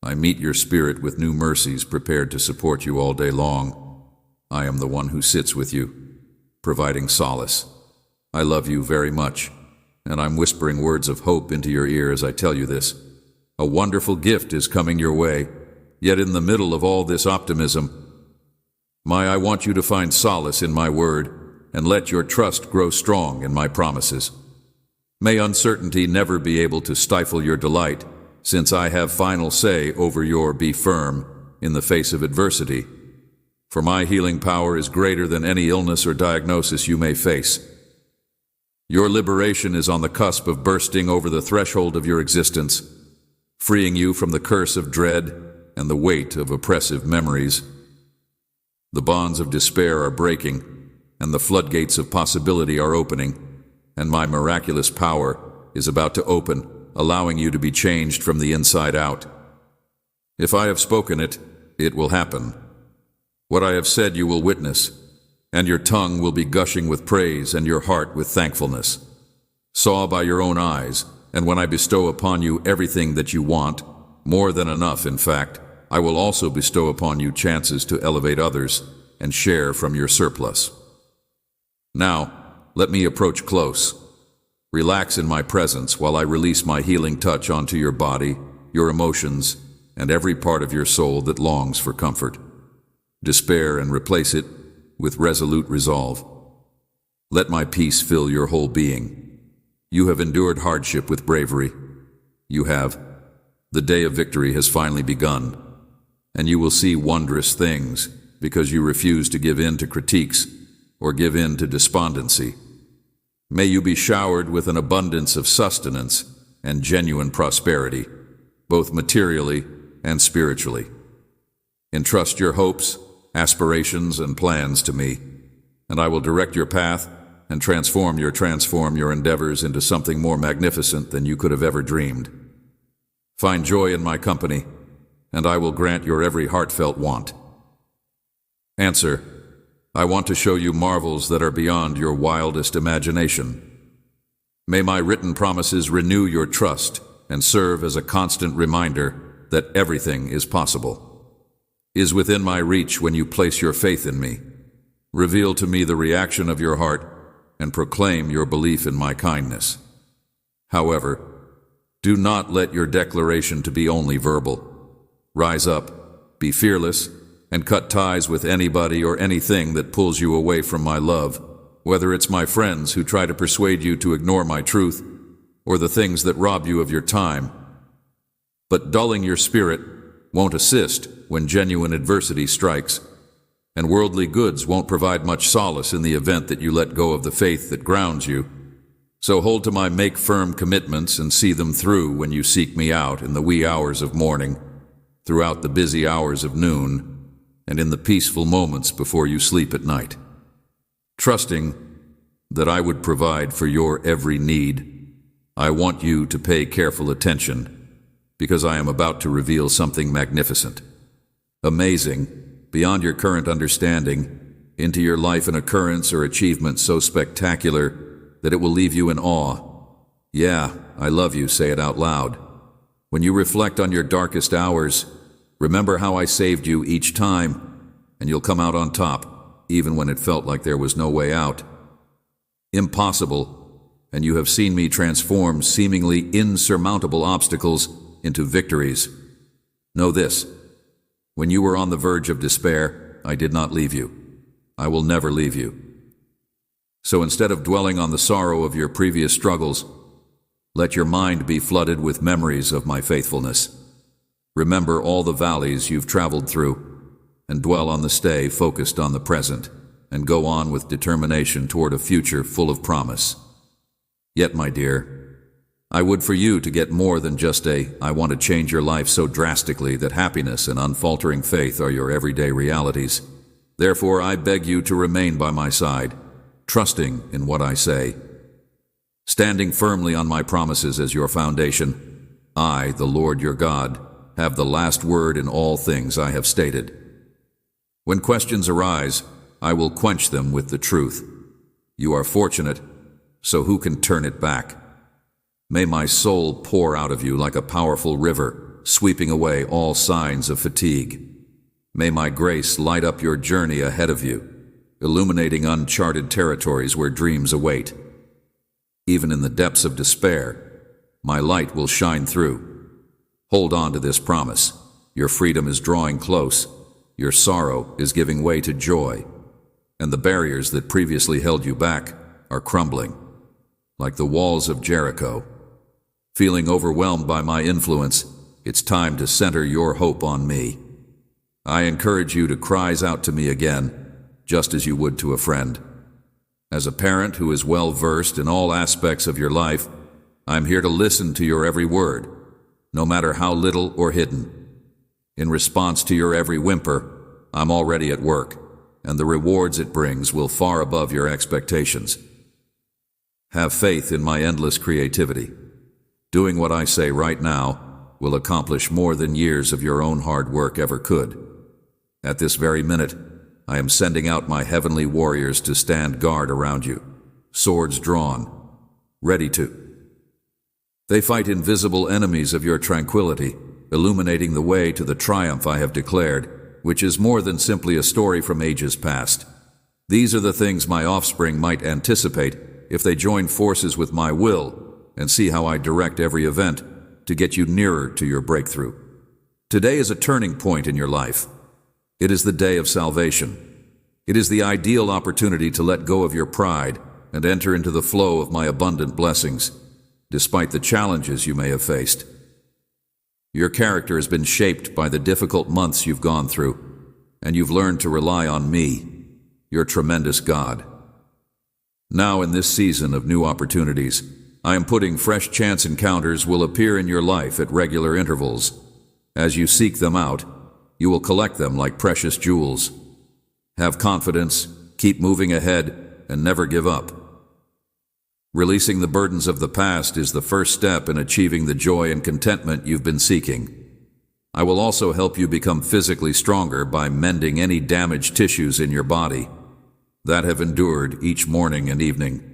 I meet your spirit with new mercies prepared to support you all day long. I am the one who sits with you, providing solace. I love you very much, and I'm whispering words of hope into your ear as I tell you this. A wonderful gift is coming your way, yet in the middle of all this optimism, I want you to find solace in my word, and let your trust grow strong in my promises. May uncertainty never be able to stifle your delight, since I have final say over your be firm in the face of adversity. For my healing power is greater than any illness or diagnosis you may face. Your liberation is on the cusp of bursting over the threshold of your existence, freeing you from the curse of dread and the weight of oppressive memories. The bonds of despair are breaking, and the floodgates of possibility are opening, and my miraculous power is about to open, allowing you to be changed from the inside out. If I have spoken it, it will happen. What I have said you will witness, and your tongue will be gushing with praise and your heart with thankfulness. Saw by your own eyes, and when I bestow upon you everything that you want, more than enough in fact, I will also bestow upon you chances to elevate others and share from your surplus. Now, let me approach close. Relax in my presence while I release my healing touch onto your body, your emotions, and every part of your soul that longs for comfort. Despair and replace it with resolute resolve. Let my peace fill your whole being. You have endured hardship with bravery. You have. The day of victory has finally begun, and you will see wondrous things because you refuse to give in to critiques or give in to despondency. May you be showered with an abundance of sustenance and genuine prosperity, both materially and spiritually. Entrust your hopes, aspirations, and plans to me, and I will direct your path and transform your endeavors into something more magnificent than you could have ever dreamed. Find joy in my company, and I will grant your every heartfelt want. Answer: I want to show you marvels that are beyond your wildest imagination. May my written promises renew your trust and serve as a constant reminder that everything is possible. Is within my reach when you place your faith in me. Reveal to me the reaction of your heart and proclaim your belief in my kindness. However, do not let your declaration to be only verbal. Rise up, be fearless, and cut ties with anybody or anything that pulls you away from my love, whether it's my friends who try to persuade you to ignore my truth, or the things that rob you of your time. But dulling your spirit won't assist when genuine adversity strikes, and worldly goods won't provide much solace in the event that you let go of the faith that grounds you. So hold to my make firm commitments and see them through when you seek me out in the wee hours of morning, throughout the busy hours of noon, and in the peaceful moments before you sleep at night. Trusting that I would provide for your every need, I want you to pay careful attention, because I am about to reveal something magnificent, amazing, beyond your current understanding, into your life an occurrence or achievement so spectacular that it will leave you in awe. Yeah, I love you, say it out loud. When you reflect on your darkest hours, remember how I saved you each time, and you'll come out on top, even when it felt like there was no way out. Impossible, and you have seen me transform seemingly insurmountable obstacles into victories. Know this: when you were on the verge of despair, I did not leave you. I will never leave you. So instead of dwelling on the sorrow of your previous struggles, let your mind be flooded with memories of my faithfulness. Remember all the valleys you've traveled through, and dwell on the stay focused on the present, and go on with determination toward a future full of promise. Yet, my dear, I would for you to get more than just I want to change your life so drastically that happiness and unfaltering faith are your everyday realities. Therefore, I beg you to remain by my side, trusting in what I say, standing firmly on my promises as your foundation. I, the Lord your God, have the last word in all things I have stated. When questions arise, I will quench them with the truth. You are fortunate, so who can turn it back? May my soul pour out of you like a powerful river, sweeping away all signs of fatigue. May my grace light up your journey ahead of you, illuminating uncharted territories where dreams await. Even in the depths of despair, my light will shine through. Hold on to this promise. Your freedom is drawing close. Your sorrow is giving way to joy. And the barriers that previously held you back are crumbling, like the walls of Jericho. Feeling overwhelmed by my influence, it's time to center your hope on me. I encourage you to cry out to me again, just as you would to a friend. As a parent who is well versed in all aspects of your life, I'm here to listen to your every word, no matter how little or hidden. In response to your every whimper, I'm already at work, and the rewards it brings will far above your expectations. Have faith in my endless creativity. Doing what I say right now will accomplish more than years of your own hard work ever could. At this very minute, I am sending out my heavenly warriors to stand guard around you, swords drawn, ready to. They fight invisible enemies of your tranquility, illuminating the way to the triumph I have declared, which is more than simply a story from ages past. These are the things my offspring might anticipate if they join forces with my will and see how I direct every event to get you nearer to your breakthrough. Today is a turning point in your life. It is the day of salvation. It is the ideal opportunity to let go of your pride and enter into the flow of my abundant blessings, despite the challenges you may have faced. Your character has been shaped by the difficult months you've gone through, and you've learned to rely on me, your tremendous God. Now, in this season of new opportunities, I am putting fresh chance encounters will appear in your life at regular intervals. As you seek them out, you will collect them like precious jewels. Have confidence, keep moving ahead, and never give up. Releasing the burdens of the past is the first step in achieving the joy and contentment you've been seeking. I will also help you become physically stronger by mending any damaged tissues in your body that have endured each morning and evening.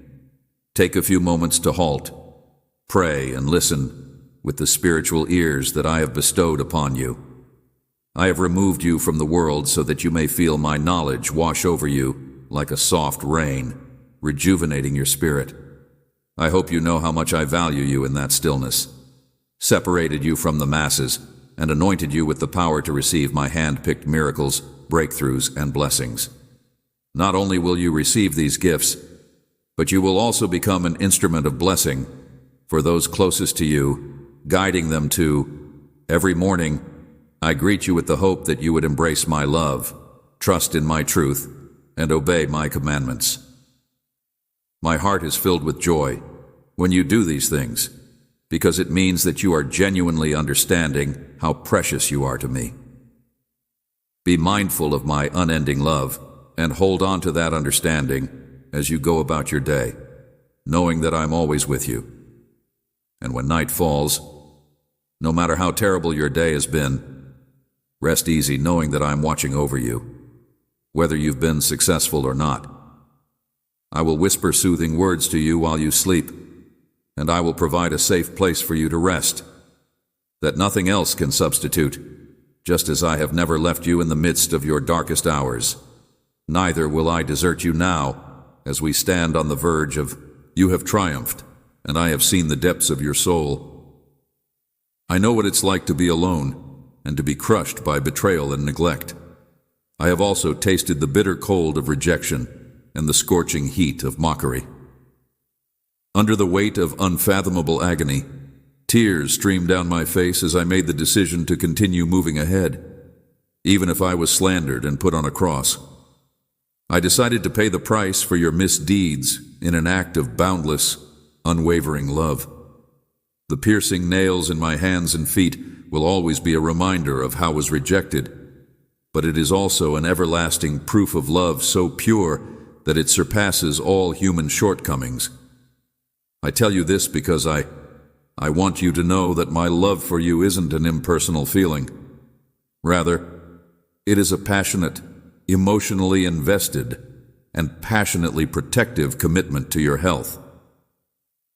Take a few moments to halt, pray, and listen with the spiritual ears that I have bestowed upon you. I have removed you from the world so that you may feel my knowledge wash over you like a soft rain, rejuvenating your spirit. I hope you know how much I value you in that stillness, separated you from the masses, and anointed you with the power to receive my hand-picked miracles, breakthroughs, and blessings. Not only will you receive these gifts, but you will also become an instrument of blessing for those closest to you, guiding them to. Every morning, I greet you with the hope that you would embrace my love, trust in my truth, and obey my commandments. My heart is filled with joy when you do these things, because it means that you are genuinely understanding how precious you are to me. Be mindful of my unending love and hold on to that understanding as you go about your day, knowing that I'm always with you. And when night falls, no matter how terrible your day has been, rest easy knowing that I'm watching over you, whether you've been successful or not. I will whisper soothing words to you while you sleep, and I will provide a safe place for you to rest that nothing else can substitute, just as I have never left you in the midst of your darkest hours. Neither will I desert you now, as we stand on the verge of, you have triumphed, and I have seen the depths of your soul. I know what it's like to be alone, and to be crushed by betrayal and neglect. I have also tasted the bitter cold of rejection and the scorching heat of mockery. Under the weight of unfathomable agony, tears streamed down my face as I made the decision to continue moving ahead, even if I was slandered and put on a cross. I decided to pay the price for your misdeeds in an act of boundless, unwavering love. The piercing nails in my hands and feet will always be a reminder of how I was rejected, but it is also an everlasting proof of love so pure that it surpasses all human shortcomings. I tell you this because I want you to know that my love for you isn't an impersonal feeling. Rather, it is a passionate, emotionally invested, and passionately protective commitment to your health.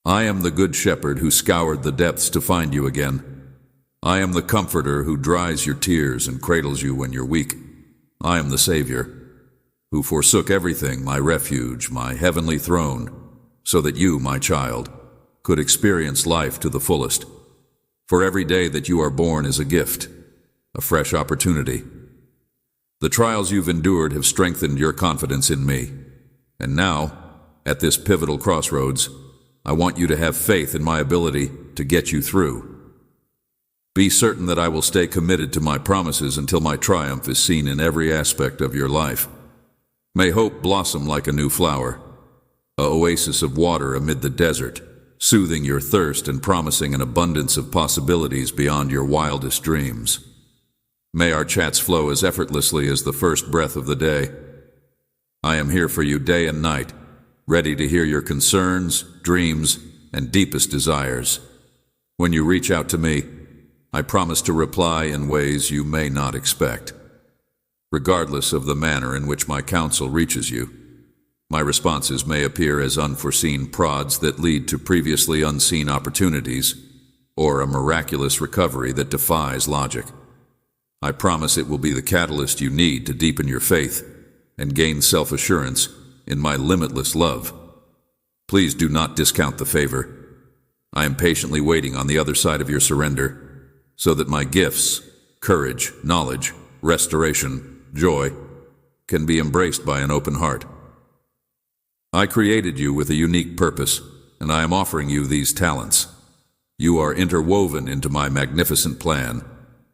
I am the good shepherd who scoured the depths to find you again. I am the comforter who dries your tears and cradles you when you're weak. I am the Savior who forsook everything, my refuge, my heavenly throne, so that you, my child, could experience life to the fullest. For every day that you are born is a gift, a fresh opportunity. The trials you've endured have strengthened your confidence in me. And now, at this pivotal crossroads, I want you to have faith in my ability to get you through. Be certain that I will stay committed to my promises until my triumph is seen in every aspect of your life. May hope blossom like a new flower, an oasis of water amid the desert, soothing your thirst and promising an abundance of possibilities beyond your wildest dreams. May our chats flow as effortlessly as the first breath of the day. I am here for you day and night, ready to hear your concerns, dreams, and deepest desires. When you reach out to me, I promise to reply in ways you may not expect. Regardless of the manner in which my counsel reaches you, my responses may appear as unforeseen prods that lead to previously unseen opportunities, or a miraculous recovery that defies logic. I promise it will be the catalyst you need to deepen your faith and gain self-assurance in my limitless love. Please do not discount the favor. I am patiently waiting on the other side of your surrender, so that my gifts, courage, knowledge, restoration, joy, can be embraced by an open heart. I created you with a unique purpose, and I am offering you these talents. You are interwoven into my magnificent plan,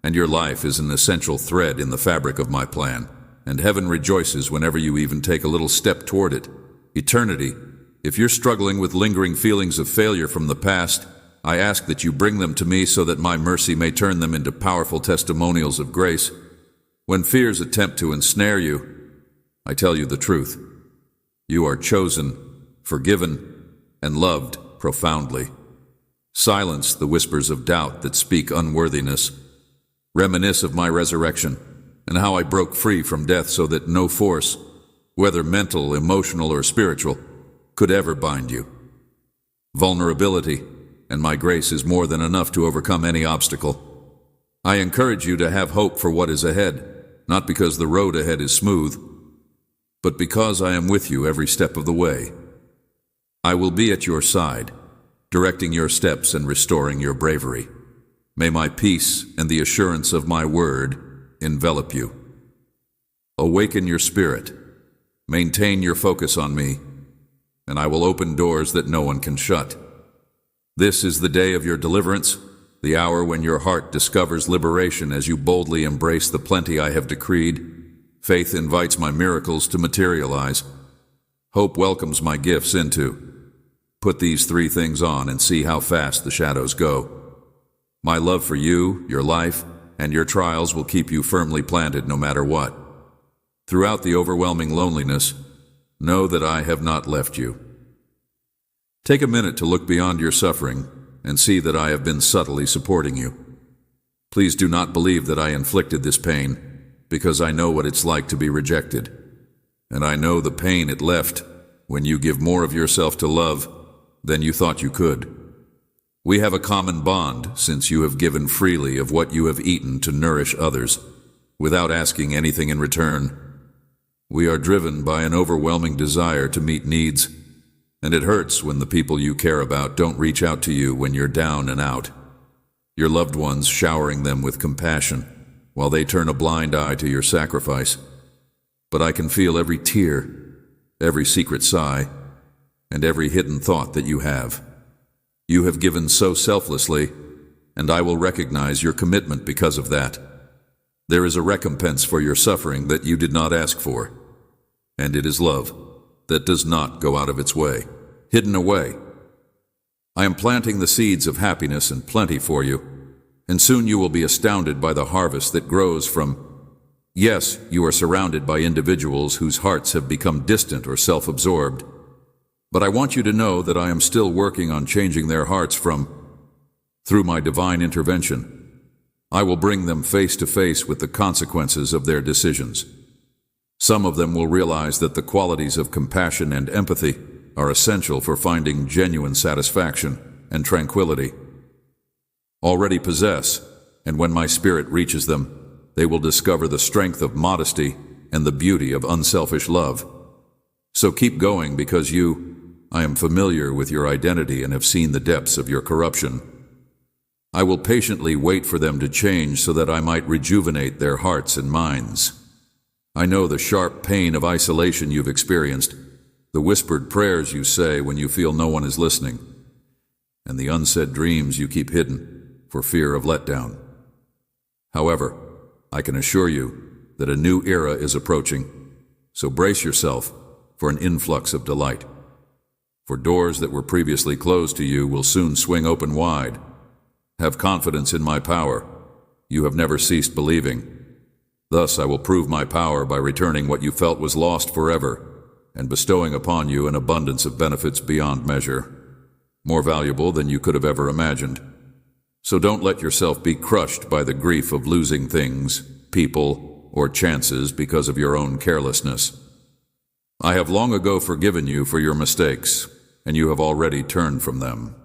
and your life is an essential thread in the fabric of my plan, and heaven rejoices whenever you even take a little step toward it. Eternity, if you're struggling with lingering feelings of failure from the past, I ask that you bring them to me so that my mercy may turn them into powerful testimonials of grace. When fears attempt to ensnare you, I tell you the truth. You are chosen, forgiven, and loved profoundly. Silence the whispers of doubt that speak unworthiness. Reminisce of my resurrection and how I broke free from death so that no force, whether mental, emotional, or spiritual, could ever bind you. Vulnerability and my grace is more than enough to overcome any obstacle. I encourage you to have hope for what is ahead, not because the road ahead is smooth, but because I am with you every step of the way. I will be at your side, directing your steps and restoring your bravery. May my peace and the assurance of my word envelop you. Awaken your spirit, maintain your focus on me, and I will open doors that no one can shut. This is the day of your deliverance, the hour when your heart discovers liberation as you boldly embrace the plenty I have decreed. Faith invites my miracles to materialize. Hope welcomes my gifts into. Put these three things on and see how fast the shadows go. My love for you, your life, and your trials will keep you firmly planted no matter what. Throughout the overwhelming loneliness, know that I have not left you. Take a minute to look beyond your suffering and see that I have been subtly supporting you. Please do not believe that I inflicted this pain, because I know what it's like to be rejected. And I know the pain it left when you give more of yourself to love than you thought you could. We have a common bond since you have given freely of what you have eaten to nourish others, without asking anything in return. We are driven by an overwhelming desire to meet needs, and it hurts when the people you care about don't reach out to you when you're down and out. Your loved ones showering them with compassion, while they turn a blind eye to your sacrifice. But I can feel every tear, every secret sigh, and every hidden thought that you have. You have given so selflessly, and I will recognize your commitment because of that. There is a recompense for your suffering that you did not ask for. And it is love that does not go out of its way, hidden away. I am planting the seeds of happiness and plenty for you, and soon you will be astounded by the harvest that grows from. Yes, you are surrounded by individuals whose hearts have become distant or self-absorbed, but I want you to know that I am still working on changing their hearts through my divine intervention. I will bring them face to face with the consequences of their decisions. Some of them will realize that the qualities of compassion and empathy are essential for finding genuine satisfaction and tranquility. Already possess, and when my spirit reaches them, they will discover the strength of modesty and the beauty of unselfish love. So keep going, because I am familiar with your identity and have seen the depths of your corruption. I will patiently wait for them to change so that I might rejuvenate their hearts and minds. I know the sharp pain of isolation you've experienced, the whispered prayers you say when you feel no one is listening, and the unsaid dreams you keep hidden for fear of letdown. However, I can assure you that a new era is approaching, so brace yourself for an influx of delight. For doors that were previously closed to you will soon swing open wide. Have confidence in my power. You have never ceased believing. Thus I will prove my power by returning what you felt was lost forever and bestowing upon you an abundance of benefits beyond measure, more valuable than you could have ever imagined. So don't let yourself be crushed by the grief of losing things, people, or chances because of your own carelessness. I have long ago forgiven you for your mistakes, and you have already turned from them.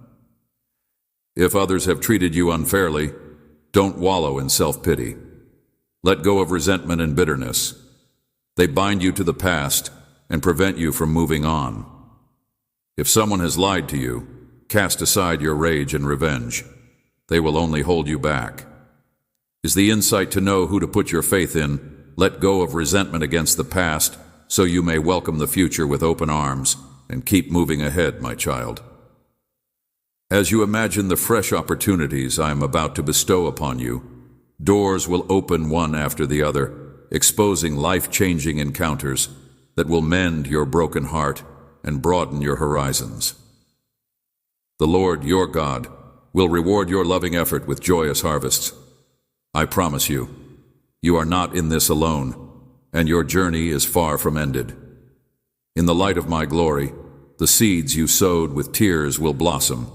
If others have treated you unfairly, don't wallow in self-pity. Let go of resentment and bitterness. They bind you to the past and prevent you from moving on. If someone has lied to you, cast aside your rage and revenge. They will only hold you back. Is the insight to know who to put your faith in? Let go of resentment against the past so you may welcome the future with open arms and keep moving ahead, my child. As you imagine the fresh opportunities I am about to bestow upon you, doors will open one after the other, exposing life-changing encounters that will mend your broken heart and broaden your horizons. The Lord, your God, will reward your loving effort with joyous harvests. I promise you, you are not in this alone, and your journey is far from ended. In the light of my glory, the seeds you sowed with tears will blossom,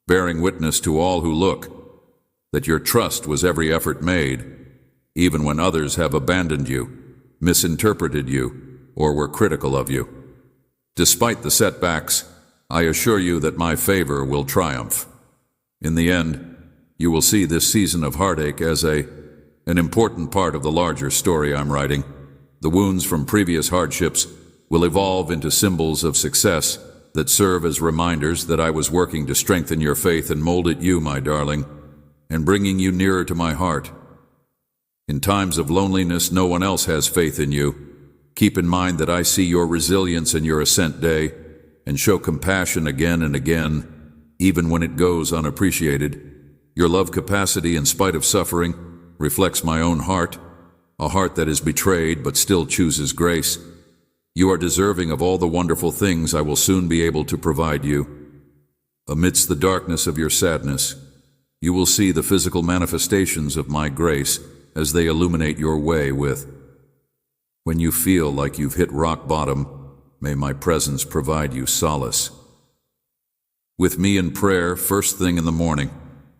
bearing witness to all who look that your trust was every effort made, even when others have abandoned you, misinterpreted you, or were critical of you. Despite the setbacks, I assure you that my favor will triumph. In the end, you will see this season of heartache as an important part of the larger story I'm writing. The wounds from previous hardships will evolve into symbols of success that serve as reminders that I was working to strengthen your faith and mold it you, my darling, and bringing you nearer to my heart. In times of loneliness, no one else has faith in you. Keep in mind that I see your resilience in your ascent day and show compassion again and again, even when it goes unappreciated. Your love capacity, in spite of suffering, reflects my own heart, a heart that is betrayed but still chooses grace. You are deserving of all the wonderful things I will soon be able to provide you. Amidst the darkness of your sadness, you will see the physical manifestations of my grace as they illuminate your way with. When you feel like you've hit rock bottom, may my presence provide you solace. With me in prayer first thing in the morning,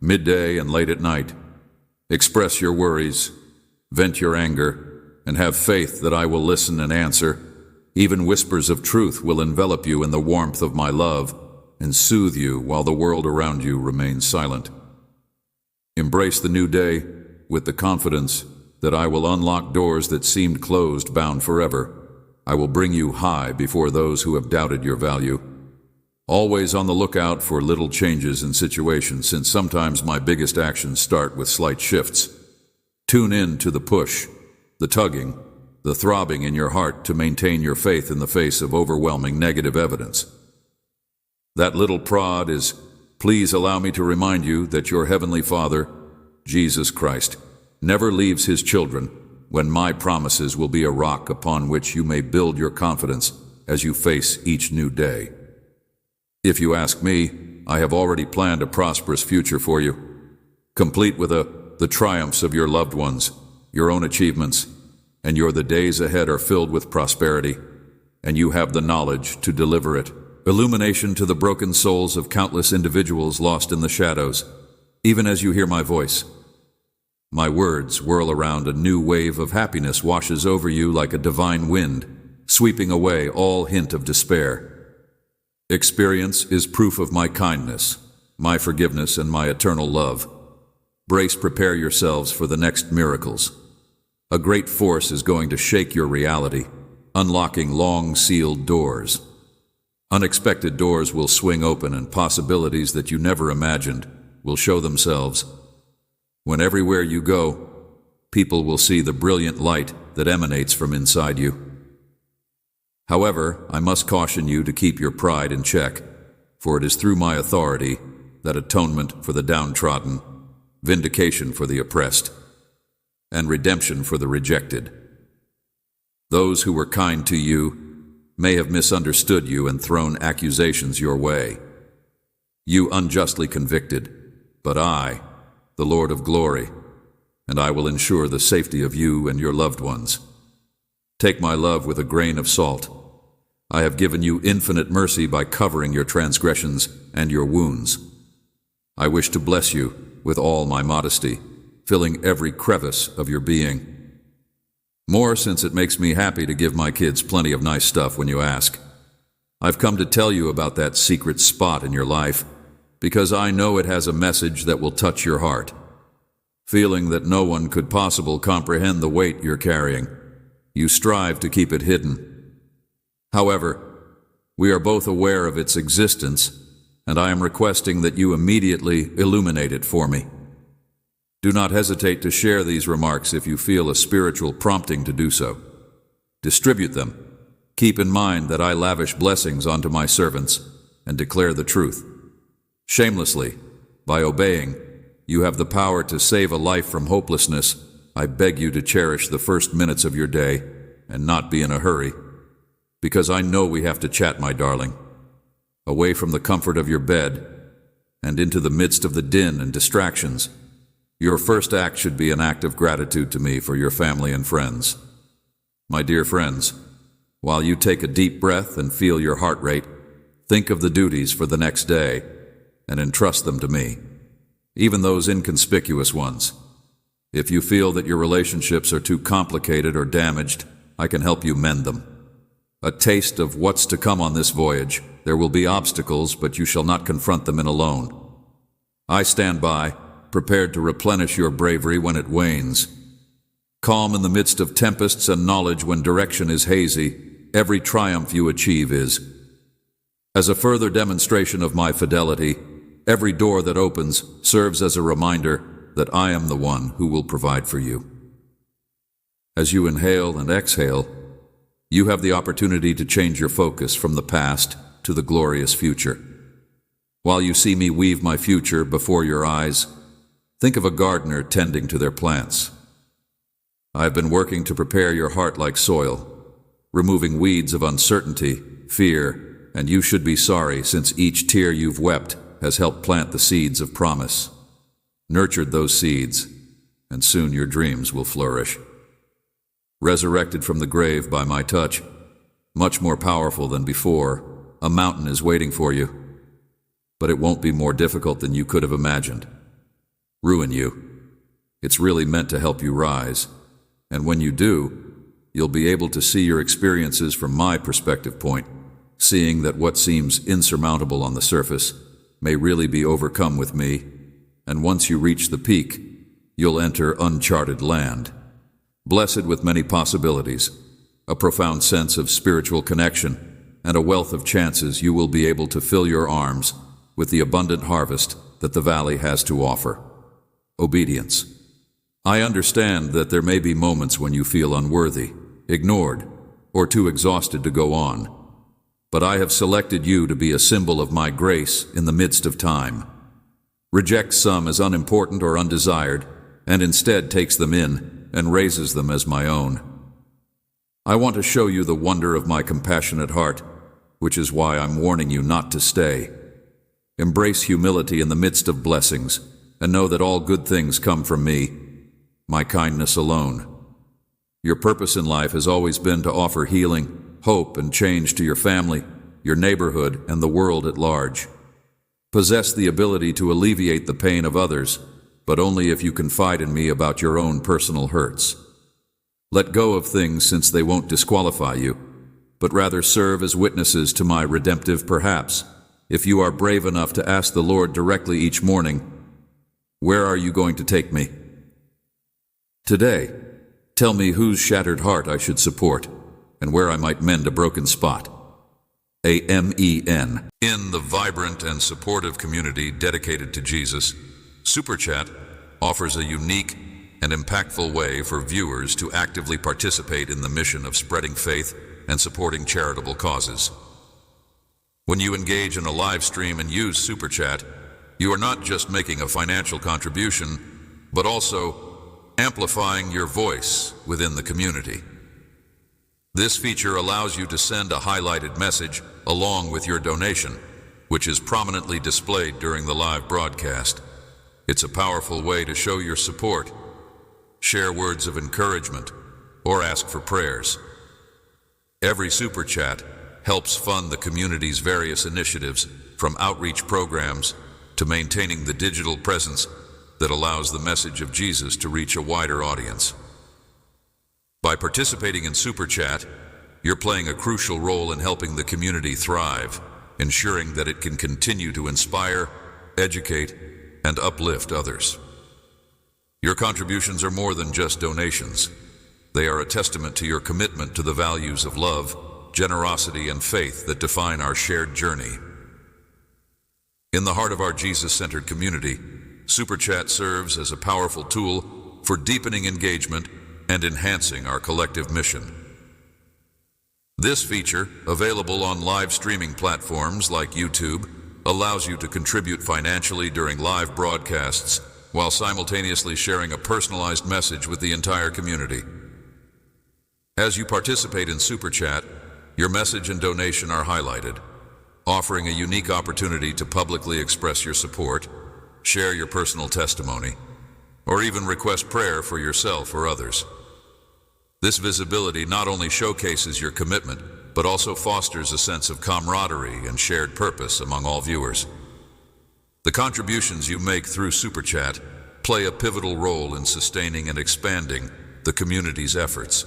midday and late at night, express your worries, vent your anger, and have faith that I will listen and answer. Even whispers of truth will envelop you in the warmth of my love and soothe you while the world around you remains silent. Embrace the new day with the confidence that I will unlock doors that seemed closed, bound forever. I will bring you high before those who have doubted your value. Always on the lookout for little changes in situations, since sometimes my biggest actions start with slight shifts. Tune in to the push, the tugging, the throbbing in your heart to maintain your faith in the face of overwhelming negative evidence. That little prod is, please allow me to remind you that your Heavenly Father, Jesus Christ, never leaves His children, when my promises will be a rock upon which you may build your confidence as you face each new day. If you ask me, I have already planned a prosperous future for you, complete with the triumphs of your loved ones, your own achievements, and the days ahead are filled with prosperity, and you have the knowledge to deliver it. Illumination to the broken souls of countless individuals lost in the shadows, even as you hear my voice. My words whirl around, a new wave of happiness washes over you like a divine wind, sweeping away all hint of despair. Experience is proof of my kindness, my forgiveness, and my eternal love. Prepare yourselves for the next miracles. A great force is going to shake your reality, unlocking long-sealed doors. Unexpected doors will swing open, and possibilities that you never imagined will show themselves. When everywhere you go, people will see the brilliant light that emanates from inside you. However, I must caution you to keep your pride in check, for it is through my authority that atonement for the downtrodden, vindication for the oppressed, and redemption for the rejected. Those who were kind to you may have misunderstood you and thrown accusations your way. You unjustly convicted, but I, the Lord of glory, and I will ensure the safety of you and your loved ones. Take my love with a grain of salt. I have given you infinite mercy by covering your transgressions and your wounds. I wish to bless you with all my modesty, filling every crevice of your being. More, since it makes me happy to give my kids plenty of nice stuff when you ask. I've come to tell you about that secret spot in your life, because I know it has a message that will touch your heart. Feeling that no one could possibly comprehend the weight you're carrying, you strive to keep it hidden. However, we are both aware of its existence, and I am requesting that you immediately illuminate it for me. Do not hesitate to share these remarks if you feel a spiritual prompting to do so. Distribute them. Keep in mind that I lavish blessings onto my servants and declare the truth. Shamelessly, by obeying, you have the power to save a life from hopelessness. I beg you to cherish the first minutes of your day and not be in a hurry, because I know we have to chat, my darling. Away from the comfort of your bed and into the midst of the din and distractions, your first act should be an act of gratitude to me for your family and friends. My dear friends, while you take a deep breath and feel your heart rate, think of the duties for the next day and entrust them to me, even those inconspicuous ones. If you feel that your relationships are too complicated or damaged, I can help you mend them. A taste of what's to come on this voyage. There will be obstacles, but you shall not confront them alone. I stand by, prepared to replenish your bravery when it wanes. Calm in the midst of tempests and knowledge when direction is hazy, every triumph you achieve is. As a further demonstration of my fidelity, every door that opens serves as a reminder that I am the one who will provide for you. As you inhale and exhale, you have the opportunity to change your focus from the past to the glorious future. While you see me weave my future before your eyes, think of a gardener tending to their plants. I have been working to prepare your heart like soil, removing weeds of uncertainty, fear, and you should be sorry, since each tear you've wept has helped plant the seeds of promise. Nurtured those seeds, and soon your dreams will flourish. Resurrected from the grave by my touch, much more powerful than before, a mountain is waiting for you. But it won't be more difficult than you could have imagined. Ruin you. It's really meant to help you rise. And when you do, you'll be able to see your experiences from my perspective point, seeing that what seems insurmountable on the surface may really be overcome with me, and once you reach the peak, you'll enter uncharted land, blessed with many possibilities, a profound sense of spiritual connection, and a wealth of chances. You will be able to fill your arms with the abundant harvest that the valley has to offer. Obedience. I understand that there may be moments when you feel unworthy, ignored, or too exhausted to go on, but I have selected you to be a symbol of my grace in the midst of time. Reject some as unimportant or undesired, and instead takes them in, and raises them as my own. I want to show you the wonder of my compassionate heart, which is why I'm warning you not to stay. Embrace humility in the midst of blessings, and know that all good things come from me, my kindness alone. Your purpose in life has always been to offer healing, hope, and change to your family, your neighborhood, and the world at large. Possess the ability to alleviate the pain of others, but only if you confide in me about your own personal hurts. Let go of things since they won't disqualify you, but rather serve as witnesses to my redemptive perhaps, if you are brave enough to ask the Lord directly each morning, "Where are you going to take me?" Today, tell me whose shattered heart I should support, and where I might mend a broken spot. Amen. In the vibrant and supportive community dedicated to Jesus, Super Chat offers a unique and impactful way for viewers to actively participate in the mission of spreading faith and supporting charitable causes. When you engage in a live stream and use Super Chat, you are not just making a financial contribution, but also amplifying your voice within the community. This feature allows you to send a highlighted message along with your donation, which is prominently displayed during the live broadcast. It's a powerful way to show your support, share words of encouragement, or ask for prayers. Every Super Chat helps fund the community's various initiatives, from outreach programs to maintaining the digital presence that allows the message of Jesus to reach a wider audience. By participating in Super Chat, you're playing a crucial role in helping the community thrive, ensuring that it can continue to inspire, educate, and uplift others. Your contributions are more than just donations. They are a testament to your commitment to the values of love, generosity, and faith that define our shared journey. In the heart of our Jesus-centered community, Super Chat serves as a powerful tool for deepening engagement and enhancing our collective mission. This feature, available on live streaming platforms like YouTube, allows you to contribute financially during live broadcasts while simultaneously sharing a personalized message with the entire community. As you participate in Super Chat, your message and donation are highlighted, offering a unique opportunity to publicly express your support, share your personal testimony, or even request prayer for yourself or others. This visibility not only showcases your commitment, but also fosters a sense of camaraderie and shared purpose among all viewers. The contributions you make through Super Chat play a pivotal role in sustaining and expanding the community's efforts.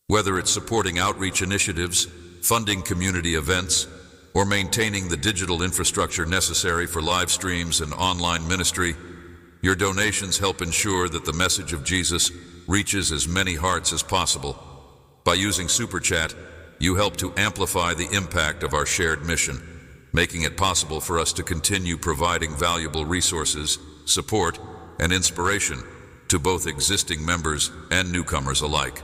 Whether it's supporting outreach initiatives, funding community events, or maintaining the digital infrastructure necessary for live streams and online ministry, your donations help ensure that the message of Jesus reaches as many hearts as possible. By using Super Chat, you help to amplify the impact of our shared mission, making it possible for us to continue providing valuable resources, support, and inspiration to both existing members and newcomers alike.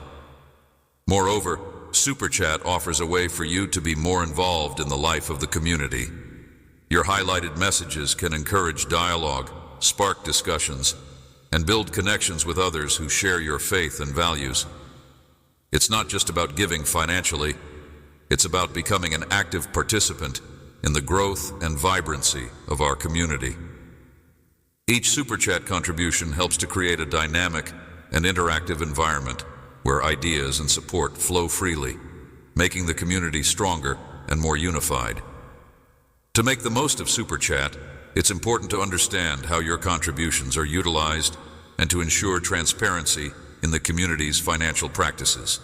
Moreover, Super Chat offers a way for you to be more involved in the life of the community. Your highlighted messages can encourage dialogue, spark discussions, and build connections with others who share your faith and values. It's not just about giving financially, it's about becoming an active participant in the growth and vibrancy of our community. Each Super Chat contribution helps to create a dynamic and interactive environment where ideas and support flow freely, making the community stronger and more unified. To make the most of Super Chat, it's important to understand how your contributions are utilized and to ensure transparency in the community's financial practices.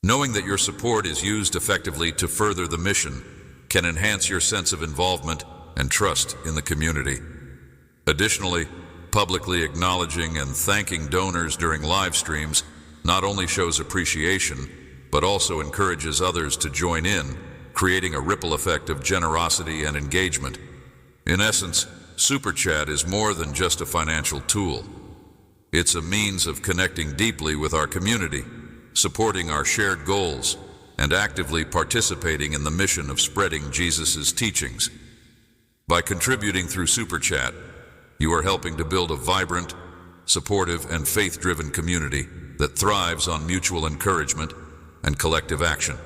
Knowing that your support is used effectively to further the mission can enhance your sense of involvement and trust in the community. Additionally, publicly acknowledging and thanking donors during live streams not only shows appreciation, but also encourages others to join in, creating a ripple effect of generosity and engagement. In essence, Super Chat is more than just a financial tool. It's a means of connecting deeply with our community, supporting our shared goals, and actively participating in the mission of spreading Jesus' teachings. By contributing through Super Chat, you are helping to build a vibrant, supportive, and faith-driven community that thrives on mutual encouragement and collective action.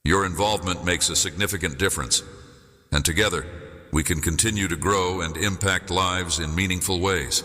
Your involvement makes a significant difference, and together we can continue to grow and impact lives in meaningful ways.